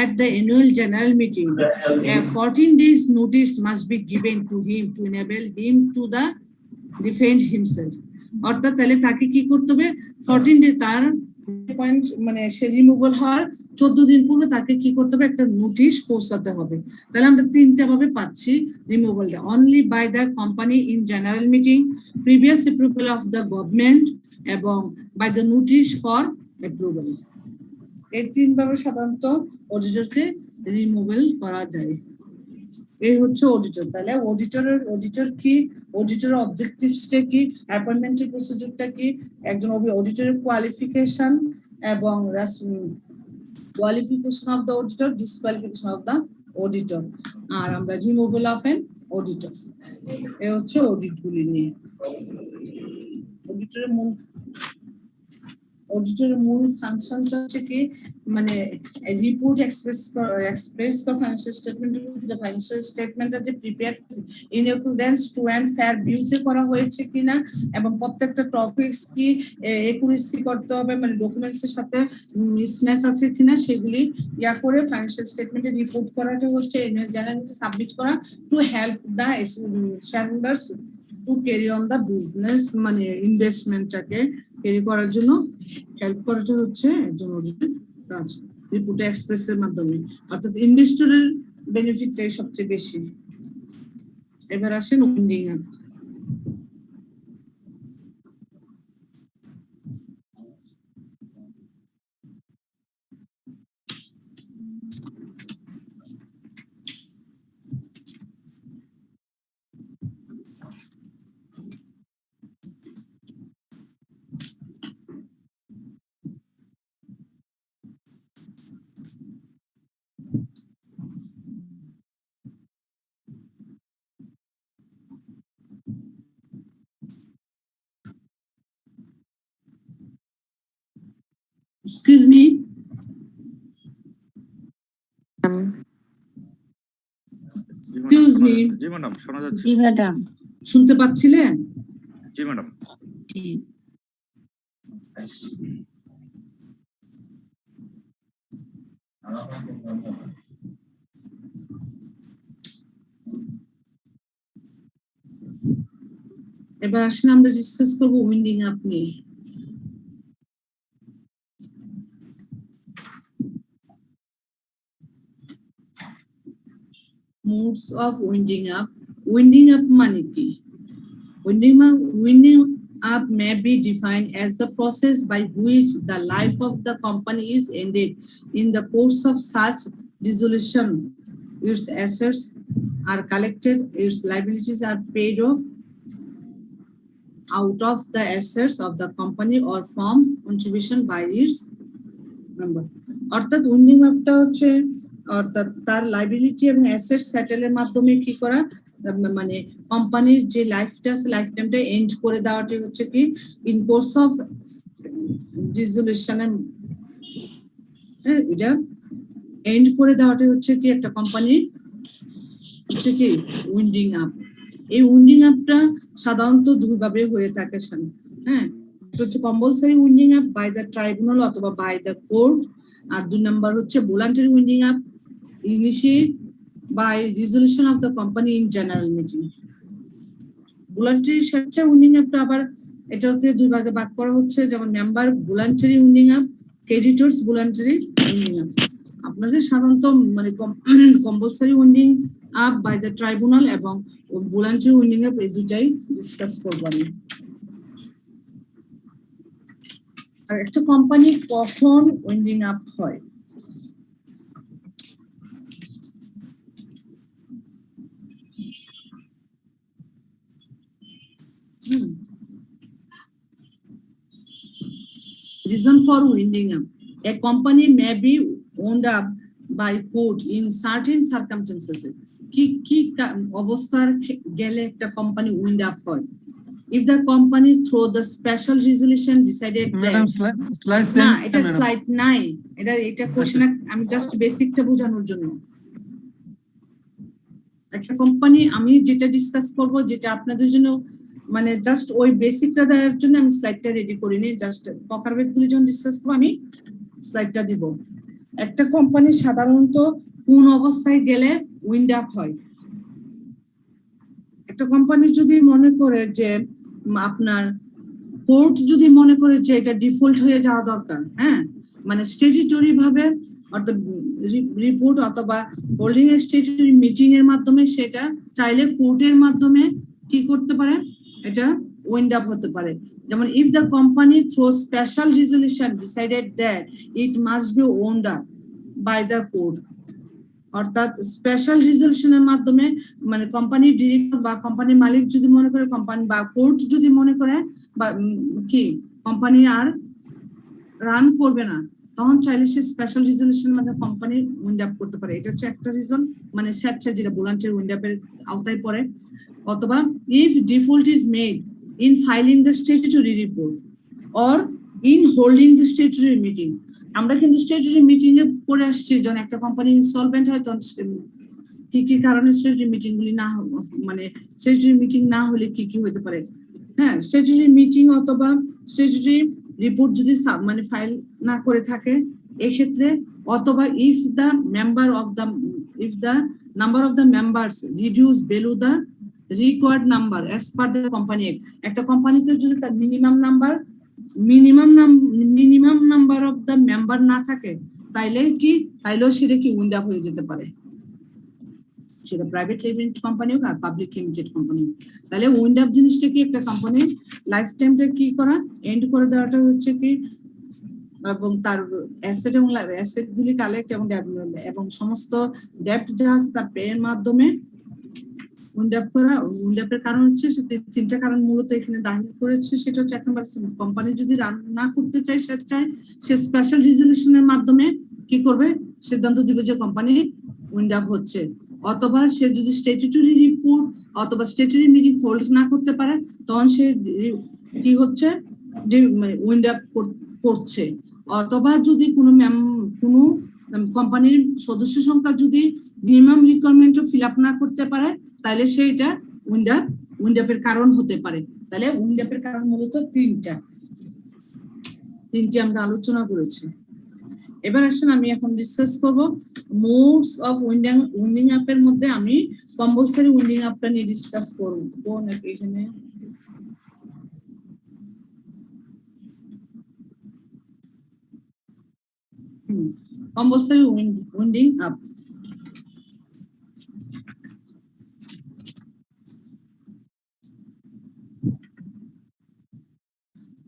Speaker 1: at the annual general meeting a 14 days notice must be given to him to enable him to the defend himself। অর্থাৎ তাহলে তাকে কি করতে হবে 14 ডে তার পয়েন্ট মানে সে রিমুভাল হওয়ার 14 দিন পূর্বে তাকে কি করতে হবে একটা নোটিশ পৌঁছাতে হবে। তাহলে আমরা তিনটা ভাবে পাচ্ছি রিমুভালটা only by the company in general meeting previous approval of the government এবং by the notice for approval. এই তিন ভাবে সাধারণত অডিটরকে রিমুভাল করা যায়। এই হচ্ছে অডিটর। তাহলে অডিটর কি অডিটরের অবজেক্টিভসটা কি অ্যাপয়েন্টমেন্টের প্রসিডিউরটা কি একজন অডিটরের কোয়ালিফিকেশন এবং qualification of the auditor disqualification of the auditor আর আমরা রিমুভাল অফ এন অডিটর এই হচ্ছে অডিটগুলি নিয়ে। অডিটরের মূল ফাংশনটা হচ্ছে কি মানে রিপোর্ট এক্সপ্রেস ফাইন্যান্সিয়াল স্টেটমেন্ট যে ফাইন্যান্সিয়াল স্টেটমেন্টটা যে prepare in accordance to and fair ভিউতে করা হয়েছে কিনা এবং প্রত্যেকটা টপিকস কি একুরেসি করতে হবে মানে ডকুমেন্টস এর সাথে মিসম্যাচ আছে কিনা সেগুলি করে ফাইন্যান্সিয়াল স্টেটমেন্টে রিপোর্ট করাটা হচ্ছে জার্নালিতে সাবমিট করা to help the shareholders to carry on the business মানে ইনভেস্টমেন্টটাকে ক্যারি করার জন্য হেল্প করাটা হচ্ছে একজন অডিটর কাজ রিপোর্ট এক্সপ্রেসের মাধ্যমে। অর্থাৎ ইনভেস্টরের বেনিফিটটাই সবচেয়ে বেশি। এবার আসেন winding up. Excuse me, excuse me,
Speaker 3: জি ম্যাডাম, শোনা যাচ্ছে।
Speaker 2: জি ম্যাডাম।
Speaker 1: শুনতে পাচ্ছিলেন?
Speaker 3: জি ম্যাডাম।
Speaker 2: জি।
Speaker 1: এবার আসলে আমরা ডিসকাস করবো উইন্ডিং আপ নিয়ে। Modes of winding up. Winding up মানে কি? Winding up may be defined as the process by which the life of the company is ended. In the course of such dissolution, its assets are collected, its liabilities are paid off out of the assets of the company or from contribution by its member. অর্থাৎ winding আপটা হচ্ছে অর্থাৎ তার liability এবং asset সেটেলের মাধ্যমে কি করা, মানে কোম্পানির যে লাইফটা আছে লাইফ টাইমটা এন্ড করে দেওয়াটি হচ্ছে কি ইন কোর্স অফ ডিসলিউশনের, এটা এন্ড করে দেওয়াটি হচ্ছে কি একটা কোম্পানি হচ্ছে কি উইন্ডিং আপ। এই উইন্ডিং আপটা সাধারণত দুইভাবে হয়ে থাকে, হ্যাঁ, হচ্ছে compulsory winding up by the tribunal অথবা বাই দ্য কোর্ট, আর 2 নাম্বার হচ্ছে voluntary winding up initiate by resolution of the company in general meeting. Voluntary স্বেচ্ছায় উইন্ডিং আপটা আবার এটাকে দুই ভাগে ভাগ করা হচ্ছে, যেমন member voluntary winding up, creditors voluntary winding up. আপনাদের সাধারণত মানে compulsory winding up by the tribunal এবং ভলান্টারি উইন্ডিং আপ এই দুটাই ডিসকাস করব আমি। আর একটা কোম্পানি কখন উইন্ডিং আপ হয়? Reason for winding up. A company may be wound up by court in certain circumstances. কি অবস্থার গেলে একটা কোম্পানি উইন্ড আপ হয়? If the company through the special resolution decided that না, এটা স্লাইড নাই, এটা কোশ্চেন আমি জাস্ট বেসিকটা বোঝানোর জন্য। একটা কোম্পানি আমি যেটা ডিসকাস করব, যেটা আপনাদের জন্য মানে জাস্ট ওই বেসিকটা দেওয়ার জন্য আমি স্লাইডটা রেডি করিনি, জাস্ট পকারবেটগুলি যখন ডিসকাস করব আমি স্লাইডটা দিব। একটা কোম্পানি সাধারণত কোন অবস্থায় গেলে উইন্ড আপ হয়? একটা কোম্পানি যদি মনে করে যে আপনার কোর্ট যদি মনে করে যে এটা ডিফল্ট হয়ে যাওয়া দরকার, হ্যাঁ, মানে স্ট্যাটিউটরি ভাবে অর্থাৎ রিপোর্ট অথবা হোল্ডিং এ স্ট্যাটিউটরি মিটিং এর মাধ্যমে সেটা চাইলে কোর্টের মাধ্যমে কি করতে পারে, এটা উইন্ড আপ হতে পারে। যেমন if the company through special resolution decided that it must be wound up by the court, অর্থাৎ স্পেশাল রেজলিউশনের মাধ্যমে মানে কোম্পানির ডিরেক্টর বা কোম্পানির মালিক যদি মনে করে, কোম্পানি বা কোর্ট যদি মনে করে বা কি কোম্পানি আর রান করবে না, তখন চাইলে সে স্পেশাল রেজলিউশন মানে কোম্পানি উইন্ড আপ করতে পারে। এটা হচ্ছে একটা রিজন, মানে স্বেচ্ছা যেটা ভলান্টারি উইন্ড আপের আওতায় পড়ে। অথবা if default is made in filing the statutory report or in holding the statutory meeting. আমরা কিন্তু স্ট্যাটিউটরি মিটিং এ করে আসছি, যখন একটা কোম্পানি ইনসলভেন্ট হয় তখন কি কি কারণে স্ট্যাটিউটরি মিটিং গুলি না মানে স্ট্যাটিউটরি মিটিং না হলে কি কি হতে পারে, হ্যাঁ, স্ট্যাটিউটরি মিটিং অথবা স্ট্যাটিউটরি রিপোর্ট যদি মানে ফাইল না করে থাকে এক্ষেত্রে, অথবা if the number of the members reduce below the required number as per the company act. একটা কোম্পানিতে যদি তার minimum number of the member না থাকে তাইলেও সেটা কি উইন্ড আপ হয়ে যেতে পারে। সেটা প্রাইভেট লিমিটেড কোম্পানি হোক আর পাবলিক লিমিটেড কোম্পানি। তাহলে উইন্ড আপ জিনিসটা কি, একটা কোম্পানির লাইফ টাইমটা কি করা, এন্ড করে দেওয়াটা হচ্ছে কি, এবং তার অ্যাসেট এবং অ্যাসেট গুলি কালেক্ট এবং সমস্ত ডেপ্ট যা আছে তার পে এর মাধ্যমে উইন্ড আপ করা। উইন্ড আপের কারণ হচ্ছে তিনটা কারণ মূলত এখানে দাখিল করেছে। সেটা হচ্ছে এক নম্বর, কোম্পানি যদি রান না করতে চায় সে স্পেশাল রেজলিউশনের মাধ্যমে কি করবে, সিদ্ধান্ত দিবে যে কোম্পানি উইন্ড আপ হচ্ছে, অথবা সে যদি স্ট্যাটুটরি রিপোর্ট অথবা স্ট্যাটুটরি মিটিং হোল্ড না করতে পারে তখন সে কি হচ্ছে, উইন্ড আপ করছে। অথবা যদি কোনো কোম্পানির সদস্য সংখ্যা যদি মিনিমাম রিকোয়ারমেন্ট ফিল আপ না করতে পারে তাহলে সেটা উইন্ড আপের কারণ হতে পারে। তাহলে উইন্ড আপের কারণ মূলত তিনটি আমরা আলোচনা করেছি। এবার আসেন আমি এখন ডিসকাস করব মোডস অফ উইন্ডিং আপ এর মধ্যে আমি কম্পালসরি উইন্ডিং আপটা নিয়ে ডিসকাস করব নাকি এখানে compulsory winding up.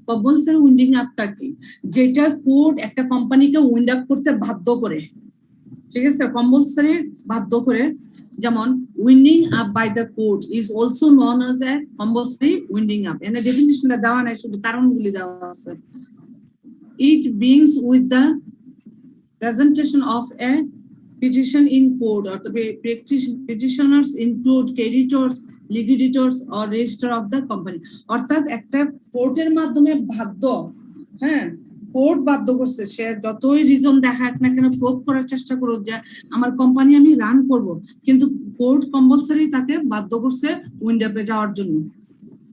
Speaker 1: Compulsory winding আপটা কি, যেটা কোর্ট একটা কোম্পানিকে উইন্ড আপ করতে বাধ্য করে, ঠিক আছে, কম্পালসরি বাধ্য করে। যেমন winding up by the court is also known as a compulsory winding up. এর ডেফিনিশনটা দেওয়া নাই, শুধু কারণগুলি দেওয়া আছে। It begins with the presentation of a petition in court, or the petitioners include creditors, liquidators or registrar of the company. অর্থাৎ একটা কোর্টের মাধ্যমে বাধ্য, হ্যাঁ, কোর্ট বাধ্য করছে, সে যতই রিজন দেখাক না কেন, প্রুভ করার চেষ্টা করুক যে আমার কোম্পানি আমি রান করব, কিন্তু কোর্ট কম্পালসরি তাকে বাধ্য করছে উইন্ড আপে যাওয়ার জন্য।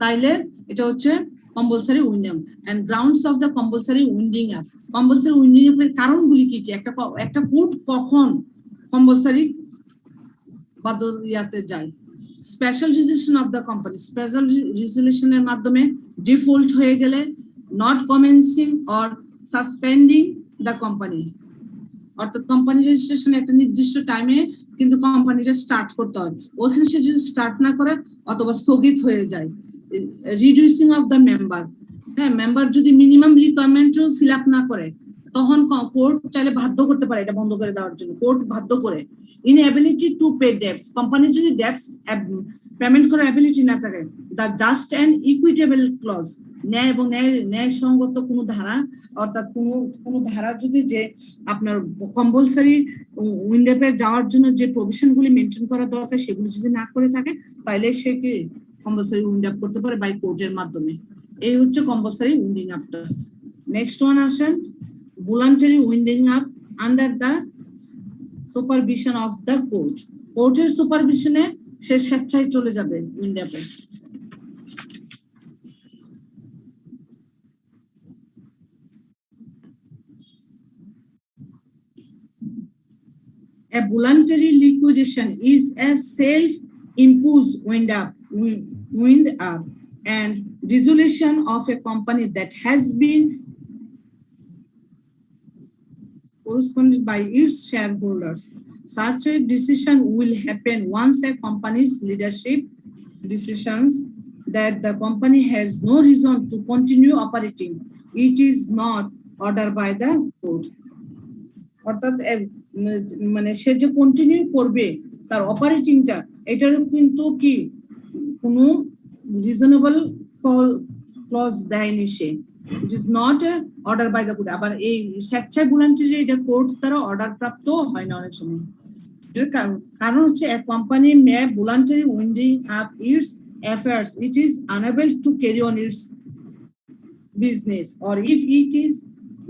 Speaker 1: তাইলে এটা হচ্ছে compulsory wind up. And grounds of the compulsory winding up. Compulsory winding আপের কারণগুলি কি কি, একটা কোর্ট কখন কম্পালসরি বাধ্য ইয়াতে যায়। Special resolution of the company, special রেজুলেশনের মাধ্যমে ডিফল্ট হয়ে গেলে, not commencing or suspending the company, অর্থাৎ কোম্পানি রেজিস্ট্রেশন একটা নির্দিষ্ট টাইমে কিন্তু কোম্পানিটা স্টার্ট করতে হয়, ওখানে সে যদি স্টার্ট না করে অথবা স্থগিত হয়ে যায়। রিডিউসিং অফ দ্য মেম্বার, হ্যাঁ, মেম্বার যদি মিনিমাম রিকোয়ারমেন্ট ফিল আপ না করে তখন কোর্ট চাইলে বাধ্য করতে পারে এটা বন্ধ করে দেওয়ার জন্য, কোর্ট বাধ্য করে। Inability to pay debts, company যদি ডেটস পেমেন্ট করার অ্যাবিলিটি না থাকে। The just and equitable clause, ন্যায় এবং ন্যায়সঙ্গত কোনো ধারা, অর্থাৎ কোনো ধারা যদি যে আপনার কম্পালসরি উইন্ড আপে যাওয়ার জন্য যে প্রভিশনগুলি মেনটেন করা দরকার সেগুলি যদি না করে থাকে তাহলে সে কি কম্পালসরি উইন্ড আপ করতে পারে বাই কোর্টের মাধ্যমে। এই হচ্ছে কম্পালসরি উইন্ডিং আপটা। নেক্সট ওয়ান আসেন voluntary winding up under the supervision of the court. কোর্টের সুপারভিশনে সে স্বেচ্ছায় চলে যাবে উইন্ড আপে। A voluntary liquidation is a self-imposed wind up and dissolution of a company that has been corresponded by its shareholders. Such a decision will happen once a company's leadership decisions that the company has no reason to continue operating. It is not ordered by the court. অর্থাৎ মানে সে যে continue করবে তার অপারেটিংটা, এটারও কিন্তু কি কোনো reasonable clause দেয়নি সে। It is not order by the court. আবার এই স্বেচ্ছায় ভলান্টারি এটা কোর্ট দ্বারা অর্ডার প্রাপ্ত হয় না অনেক সময়। এর কারণ হচ্ছে a company may voluntarily winding up its affairs it is unable to carry on its business, or if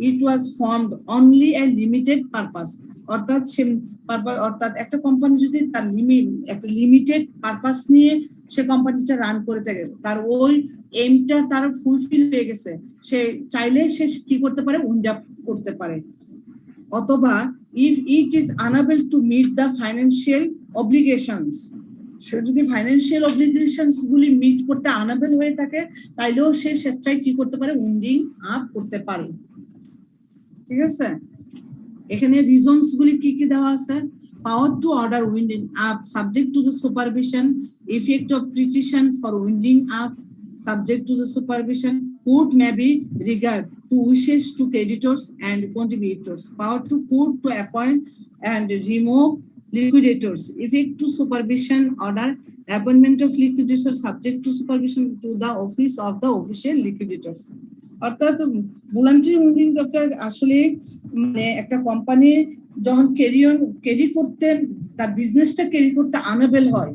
Speaker 1: it was formed only a limited purpose. অর্থাৎ একটা কোম্পানি যদি তার একটা লিমিটেড পারপাস নিয়ে সে কোম্পানিটা রান করে থাকে, তার ওই এইমটা তার ফুলফিল হয়ে গেছে, সে চাইলে সে কি করতে পারে, উইন্ড আপ করতে পারে। অথবা if it is unable to meet the financial obligations, সে যদি ফাইন্যান্সিয়াল অব্লিগেশনস গুলি মিট করতে আনাবেল হয়ে থাকে তাইলেও সে স্বেচ্ছায় কি করতে পারে, উইন্ডিং আপ করতে পারে। ঠিক আছে, এখানে রিজনস গুলি কি কি দেওয়া আছে। power to order winding up subject to the supervision, effect of petition for winding up subject to the supervision, court may be regard to wishes to creditors and contributors, power to court to appoint and remove liquidators, effect to supervision order, appointment of liquidators subject to supervision to the office of the official liquidators. অর্থাৎ voluntary winding doctor আসলে মানে একটা company যখন carry করতে তার বিজনেসটা carry করতে unable হয়,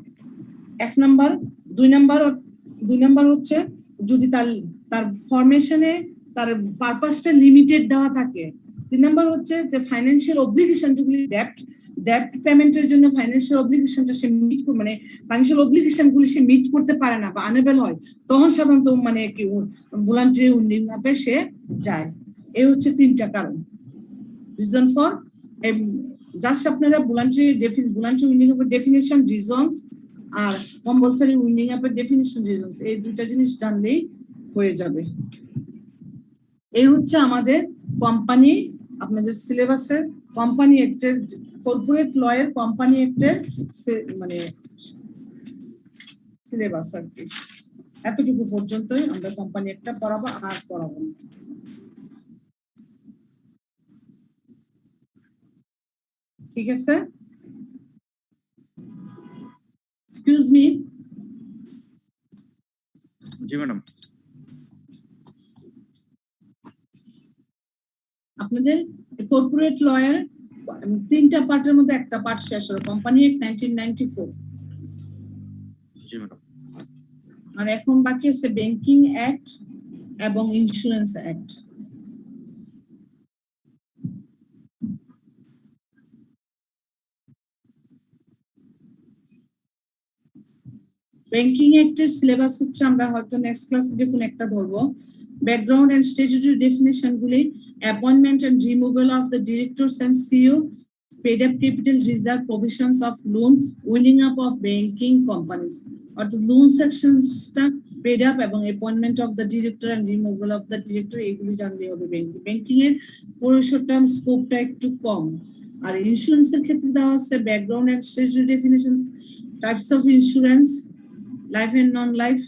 Speaker 1: এক নাম্বার। দুই নাম্বার হচ্ছে যদি তার ফরমেশনে তার পারপাসটা লিমিটেড দেওয়া থাকে। 3 নাম্বার হচ্ছে যে ফাইন্যান্সিয়াল অব্লিগেশন, যেগুলি ডেপ্ট পেমেন্টের জন্য ফাইন্যান্সিয়াল অব্লিগেশনটা সে মিট মানে ফাইন্যান্সিয়াল অব্লিগেশন গুলি সে মিট করতে পারে না বা আনএবল হয়, তখন সাধারণত মানে কি ভলান্টারি উইন্ডিং আপে সে যায়। এই হচ্ছে 3টা কারণ, রিজন ফর জাস্ট আপনারা ভলান্টারি উইন্ডিং আপের ডেফিনিশন, রিজনস আর কম্পালসারি উইন্ডিং আপের ডেফিনিশন, রিজনস, এই 2টা জিনিস জানলেই হয়ে যাবে। এই হচ্ছে আমাদের কোম্পানি, আপনাদের সিলেবাসের কোম্পানি অ্যাক্টের, কর্পোরেট ল এর কোম্পানি অ্যাক্টের মানে সিলেবাস আর কি। এতটুকু পর্যন্তই আমরা কোম্পানি একটা পড়াবো, আর পড়াবো না। ঠিক আছে, এক্সকিউজ মি।
Speaker 3: জি ম্যাডাম।
Speaker 1: আপনাদের কর্পোরেট ল এর 3টা পার্টের মধ্যে একটা পার্ট শেষ হলো, কোম্পানি অ্যাক্ট 1994।
Speaker 3: জি ম্যাডাম।
Speaker 1: আর এখন বাকি আছে ব্যাংকিং অ্যাক্ট এবং ইন্স্যুরেন্স অ্যাক্ট। ব্যাংকিং অ্যাক্টের সিলেবাস হচ্ছে, আমরা হয়তো নেক্সট ক্লাসে যে কোনো একটা ধরবো। ব্যাকগ্রাউন্ড এন্ড স্ট্যাটিউটরি ডেফিনিশন গুলি, appointment and removal of the directors and CEO, paid up capital reserve, provisions of loan, winding up of banking companies. অর্থাৎ লোন সেকশনসটা, পেড আপ এবং appointment of the director and removal of the director, এগুলি জানলে হবে। Banking এর পরিসরটাম স্কোপটা একটু কম। আর ইন্স্যুরেন্সের ক্ষেত্রে দেওয়া আছে background and statutory definition, types of insurance, life and non-life,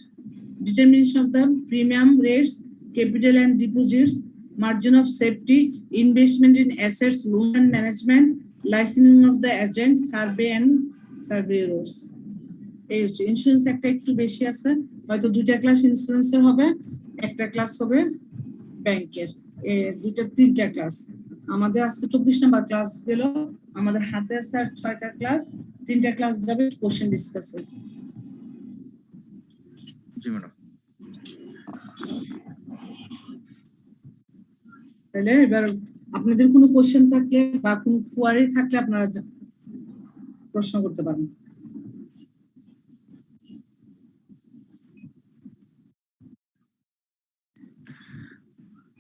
Speaker 1: determination of the premium rates, capital and deposits, margin of safety, investment in assets, loan and management, licensing of the agent, survey and surveyors. এই হচ্ছে insurance একটা একটু বেশি আছে, হয়তো 2টা class ইন্স্যুরেন্সের হবে, একটা ক্লাস হবে ব্যাংকের, 3টা ক্লাস। আমাদের আজকে 24 নাম্বার ক্লাস গেল, আমাদের হাতে আছে আর 6টা ক্লাস, 3টা ক্লাস যাবে কোশ্চেন ডিসকাসের।
Speaker 3: জি ম্যাডাম।
Speaker 1: তাহলে এবার আপনাদের কোনো কোশ্চেন থাকলে বা কোনো কোয়ারি থাকলে আপনারা প্রশ্ন করতে পারেন।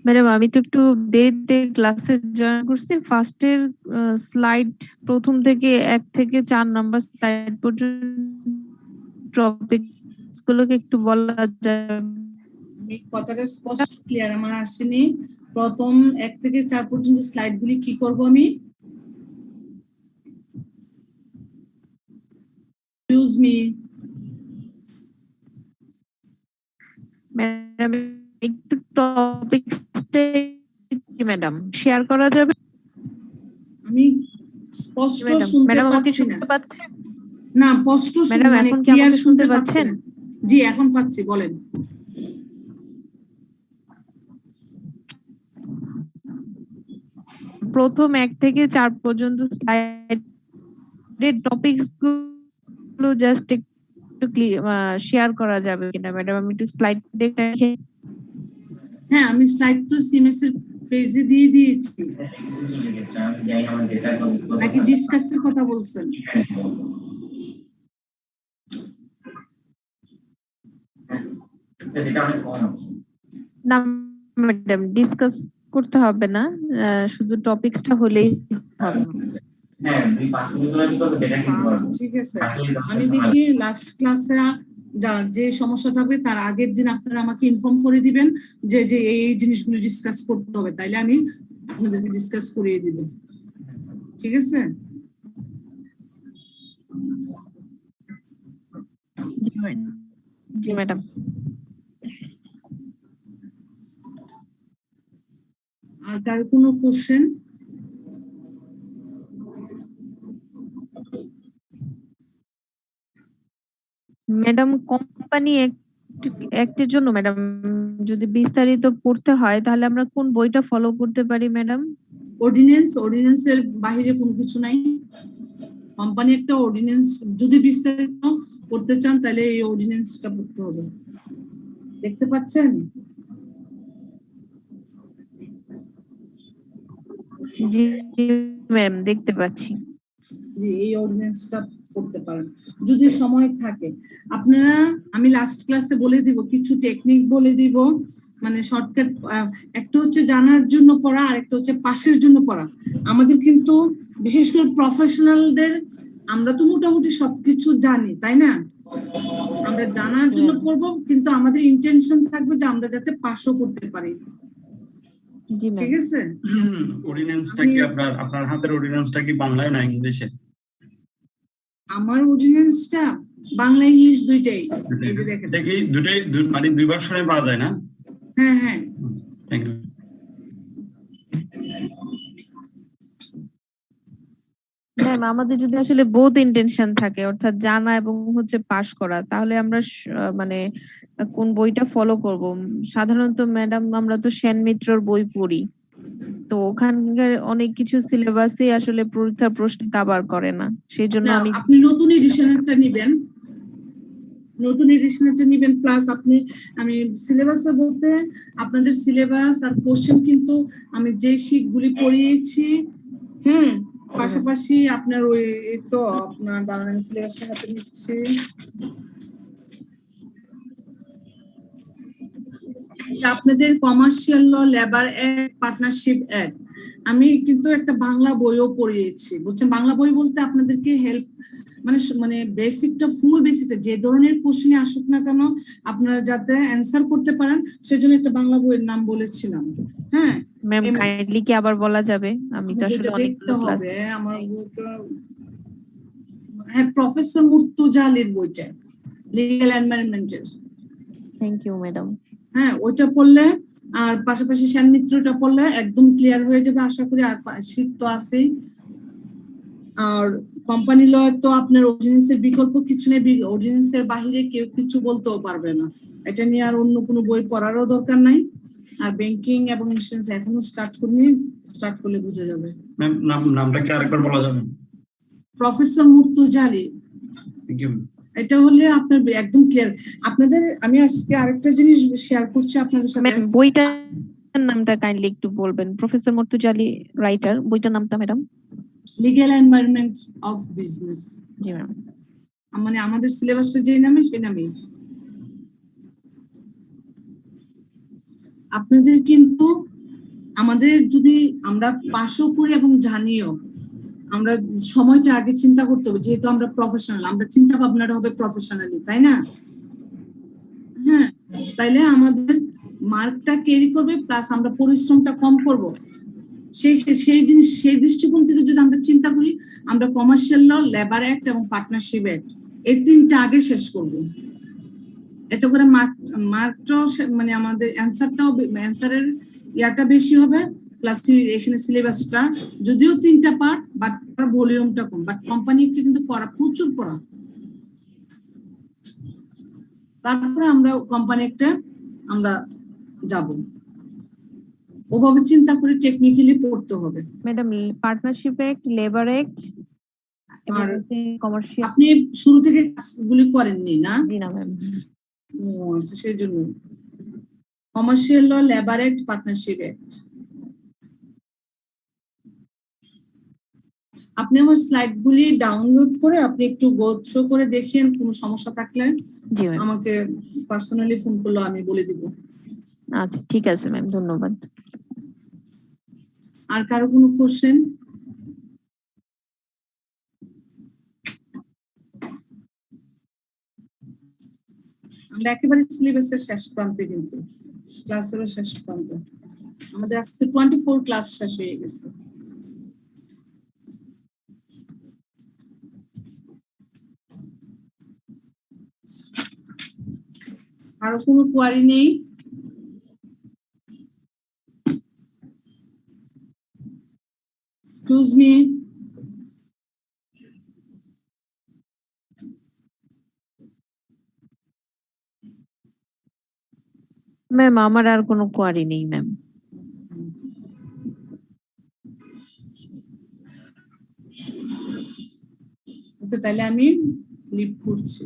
Speaker 2: ম্যাডাম আমি তো একটু দেরিতে ক্লাসে জয়েন করছি, ফার্স্টের স্লাইড প্রথম থেকে 1 থেকে 4 নাম্বার স্লাইড পর্যন্ত টপিকস গুলোকে একটু বলা যায়?
Speaker 1: আমি কথাটা স্পষ্ট ক্লিয়ার আমার আসেনি। প্রথম 1 থেকে 4 পর্যন্ত স্লাইডগুলি কি করব আমি? এক্সকিউজ মি
Speaker 2: ম্যাডাম, একটু টপিকসটা কি ম্যাডাম শেয়ার করা যাবে?
Speaker 1: আমি স্পষ্ট শুনতে
Speaker 2: ম্যাডাম আমাকে
Speaker 1: পাচ্ছি না।
Speaker 2: শুনতে পাচ্ছেন?
Speaker 1: না, স্পষ্ট
Speaker 2: ম্যাডাম
Speaker 1: মানে
Speaker 2: এখন কি
Speaker 1: ক্লিয়ার
Speaker 2: আমাকে
Speaker 1: শুনতে
Speaker 2: শুনতে
Speaker 1: পাচ্ছি
Speaker 2: পাচ্ছেন?
Speaker 1: না। জি এখন পাচ্ছি, বলেন।
Speaker 2: প্রথম 1 থেকে 4 পর্যন্ত স্লাইডের টপিকস গুলো জাস্ট একটু শেয়ার করা যাবে কিনা ম্যাডাম? আমি একটু স্লাইড দেখে।
Speaker 1: হ্যাঁ, আমি স্লাইড তো সিএমএস এর পেজে দিয়ে দিয়েছি। নাকি ডিসকাসের কথা বলছেন?
Speaker 2: না ম্যাডাম, ডিসকাস করতে হবে না, শুধু টপিকসটা হলেই হবে।
Speaker 1: আচ্ছা ঠিক আছে, আমি দেখি লাস্ট ক্লাসে যার যে সমস্যা থাকবে তার আগের দিন আপনারা আমাকে ইনফর্ম করে দিবেন যে যে এই জিনিসগুলো ডিসকাস করতে হবে, তাইলে আমি আপনাদেরকে ডিসকাস করিয়ে দিব। ঠিক আছে,
Speaker 2: জি ম্যাডাম।
Speaker 1: আর কারো কোনো কোশ্চেন?
Speaker 2: ম্যাডাম কোম্পানি অ্যাক্টের জন্য ম্যাডাম যদি বিস্তারিত পড়তে হয় তাহলে আমরা কোন বইটা ফলো করতে পারি ম্যাডাম?
Speaker 1: অর্ডিন্যান্সের বাইরে কোনো কিছু নাই। কোম্পানি একটা অর্ডিন্যান্স যদি বিস্তারিত পড়তে চান তাহলে এই অর্ডিন্যান্সটা পড়তে হবে। দেখতে পাচ্ছেন?
Speaker 2: জি ম্যাম দেখতে পাচ্ছি।
Speaker 1: যে এই অর্ডিন্যান্সটা করতে পারেন যদি সময় থাকে। আপনারা আমি লাস্ট ক্লাসে বলে দিব, কিছু টেকনিক বলে দিব, মানে শর্টকাট। একটা হচ্ছে জানার জন্য পড়া, আর একটা হচ্ছে পাশের জন্য পড়া। আমাদের কিন্তু বিশেষ করে প্রফেশনালদের, আমরা তো মোটামুটি সবকিছু জানি, তাই না? আমরা জানার জন্য পড়বো, কিন্তু আমাদের ইন্টেনশন থাকবে যে আমরা যাতে পাশও করতে পারি।
Speaker 2: জি ম্যাম।
Speaker 1: ঠিক আছে?
Speaker 4: অর্ডিন্যান্সটা কি আপনার হাতের অর্ডিন্যান্সটা কি বাংলায় না ইংলিশে?
Speaker 1: আমার অর্ডিন্যান্সটা বাংলা ইংলিশ দুইটাই। এই যে দেখেন,
Speaker 4: এটা কি দুটোই মানে দুই ভার্সনে পাওয়া যায় না?
Speaker 1: হ্যাঁ হ্যাঁ।
Speaker 4: Thank you.
Speaker 2: ম্যাম আমাদের যদি আসলে বোথ ইন্টেনশন থাকে, অর্থাৎ জানা এবং হচ্ছে পাস করা, তাহলে আমরা মানে কোন বইটা ফলো করব? সাধারণত ম্যাডাম আমরা তো সেন মিত্রর বই পড়ি, তো ওখানকার অনেক কিছু সিলেবাসে আসলে পরীক্ষার প্রশ্ন কভার করে না, সেই জন্য
Speaker 1: না,
Speaker 2: আমি
Speaker 1: আপনি নতুন এডিশনটা নিবেন, নতুন এডিশনটা নিবেন। প্লাস আপনি, আমি সিলেবাসে বলতে আপনাদের সিলেবাস আর কোশ্চেন কিন্তু আমি যে শীটগুলি পড়িয়েছি, হ্যাঁ, পাশাপাশি আপনার ওই তো আপনার দাঁড়ান সিলেবাসটা হাতে নিচ্ছি। আপনাদের commercial law, labour act, partnership act, আমি কিন্তু একটা বাংলা বইও পড়িয়েছি, বুঝছেন? বাংলা বই বলতে আপনাদেরকে হেল্প, মানে বেসিকটা, ফুল বেসিকটা, যে ধরনের কোশ্চেনে আসুক না কেন আপনারা যাতে অ্যান্সার করতে পারেন সেজন্য একটা বাংলা বইয়ের নাম বলেছিলাম। হ্যাঁ
Speaker 2: ম্যাম কাইন্ডলি কি আবার বলা যাবে? আমি তো আসলে অনেক
Speaker 1: দেখতে
Speaker 2: ক্লাস।
Speaker 1: হবে আমার বইটা, হ্যাঁ, প্রফেসর মুর্তজা-আলীর বইটা, লিগ্যাল এনভায়রনমেন্টের।
Speaker 2: Thank you madam.
Speaker 1: হ্যাঁ, ওইটা পড়লে আর পাশাপাশি সেন মিত্রটা পড়লে একদম ক্লিয়ার হয়ে যাবে আশা করি। আর শীত তো আছেই। আর কোম্পানি ল তো আপনার অর্ডিন্যান্সের বিকল্প কিছু নেই, অর্ডিন্যান্সের বাইরে কেউ কিছু বলতেও পারবে না। এটা নিয়ে আর অন্য কোনো বই পড়ারও দরকার নাই। আর ব্যাংকিং এবং ইন্স্যুরেন্স এখনো স্টার্ট করলে বুঝে যাবে।
Speaker 4: ম্যাম নামটা কি আরেকবার বলা যাবে?
Speaker 1: প্রফেসর মুর্তজা-আলী।
Speaker 4: Thank you.
Speaker 1: এটা হলে আপনার একদম ক্লিয়ার। আপনাদের আমি আজকে আরেকটা জিনিস শেয়ার করছি আপনাদের সাথে।
Speaker 2: ম্যাম বইটার নামটা কাইন্ডলি একটু বলবেন? প্রফেসর মুর্তজা-আলী রাইটার, বইটার নামটা madam?
Speaker 1: Legal environment of business.
Speaker 2: G ma'am.
Speaker 1: মানে আমাদের সিলেবাসটা যে নামে সেই নামেই। আপনাদের কিন্তু আমাদের যদি আমরা পাশও করি এবং জানিও, আমরা সময়টা আগে চিন্তা করতে হবে, যেহেতু আমরা প্রফেশনাল, আমরা চিন্তা ভাবনাটা হবে প্রফেশনালি, তাই না? হ্যাঁ, তাইলে আমাদের মার্কটা ক্যারি করবে, প্লাস আমরা পরিশ্রমটা কম করব। সেই দৃষ্টিকোণ থেকে যদি আমরা চিন্তা করি, আমরা কমার্শিয়াল ল, লেবার অ্যাক্ট এবং পার্টনারশিপ অ্যাক্ট এই তিনটা আগে শেষ করব। এতে করে মার্কটাও মানে আমাদের অ্যান্সারের ইয়াটা বেশি হবে, প্লাস এখানে সিলেবাসটা যদিও 3টা পার্ট, বাট ভলিউমটা কম, বাট কোম্পানি একটি কিন্তু পড়া, প্রচুর পড়া। তারপরে আমরা কোম্পানি একটা আমরা যাব, ওভাবে চিন্তা করে টেকনিক্যালি পড়তে হবে।
Speaker 2: Madam partnership act, labour act এবং
Speaker 1: আর
Speaker 2: কমার্শিয়াল।
Speaker 1: আপনি শুরু থেকে কাজগুলি করেননি না?
Speaker 2: জি না ম্যাম।
Speaker 1: ও আচ্ছা, সেই জন্য commercial law, labour act, partnership act. আপনি আমার স্লাইডগুলি ডাউনলোড করে আপনি একটু গো থ্রু করে দেখেন, কোনো সমস্যা থাকলে
Speaker 2: জি ম্যাম।
Speaker 1: আমাকে পার্সোনালি ফোন করলে আমি বলে দিব।
Speaker 2: আচ্ছা ঠিক আছে ম্যাম, ধন্যবাদ।
Speaker 1: আর কারো কোনো কোশ্চেন? আমরা একেবারে সিলেবাসের শেষ প্রান্তে, কিন্তু ক্লাসেরও শেষ প্রান্তে। আমাদের আজকে 24 ক্লাস শেষ হয়ে গেছে। আরো কোনো কোয়ারি নেই? Excuse me.
Speaker 2: ম্যাম আমার আর কোনো কোয়ারি নেই ম্যাম।
Speaker 1: ওকে, তাহলে আমি লিভ করছি।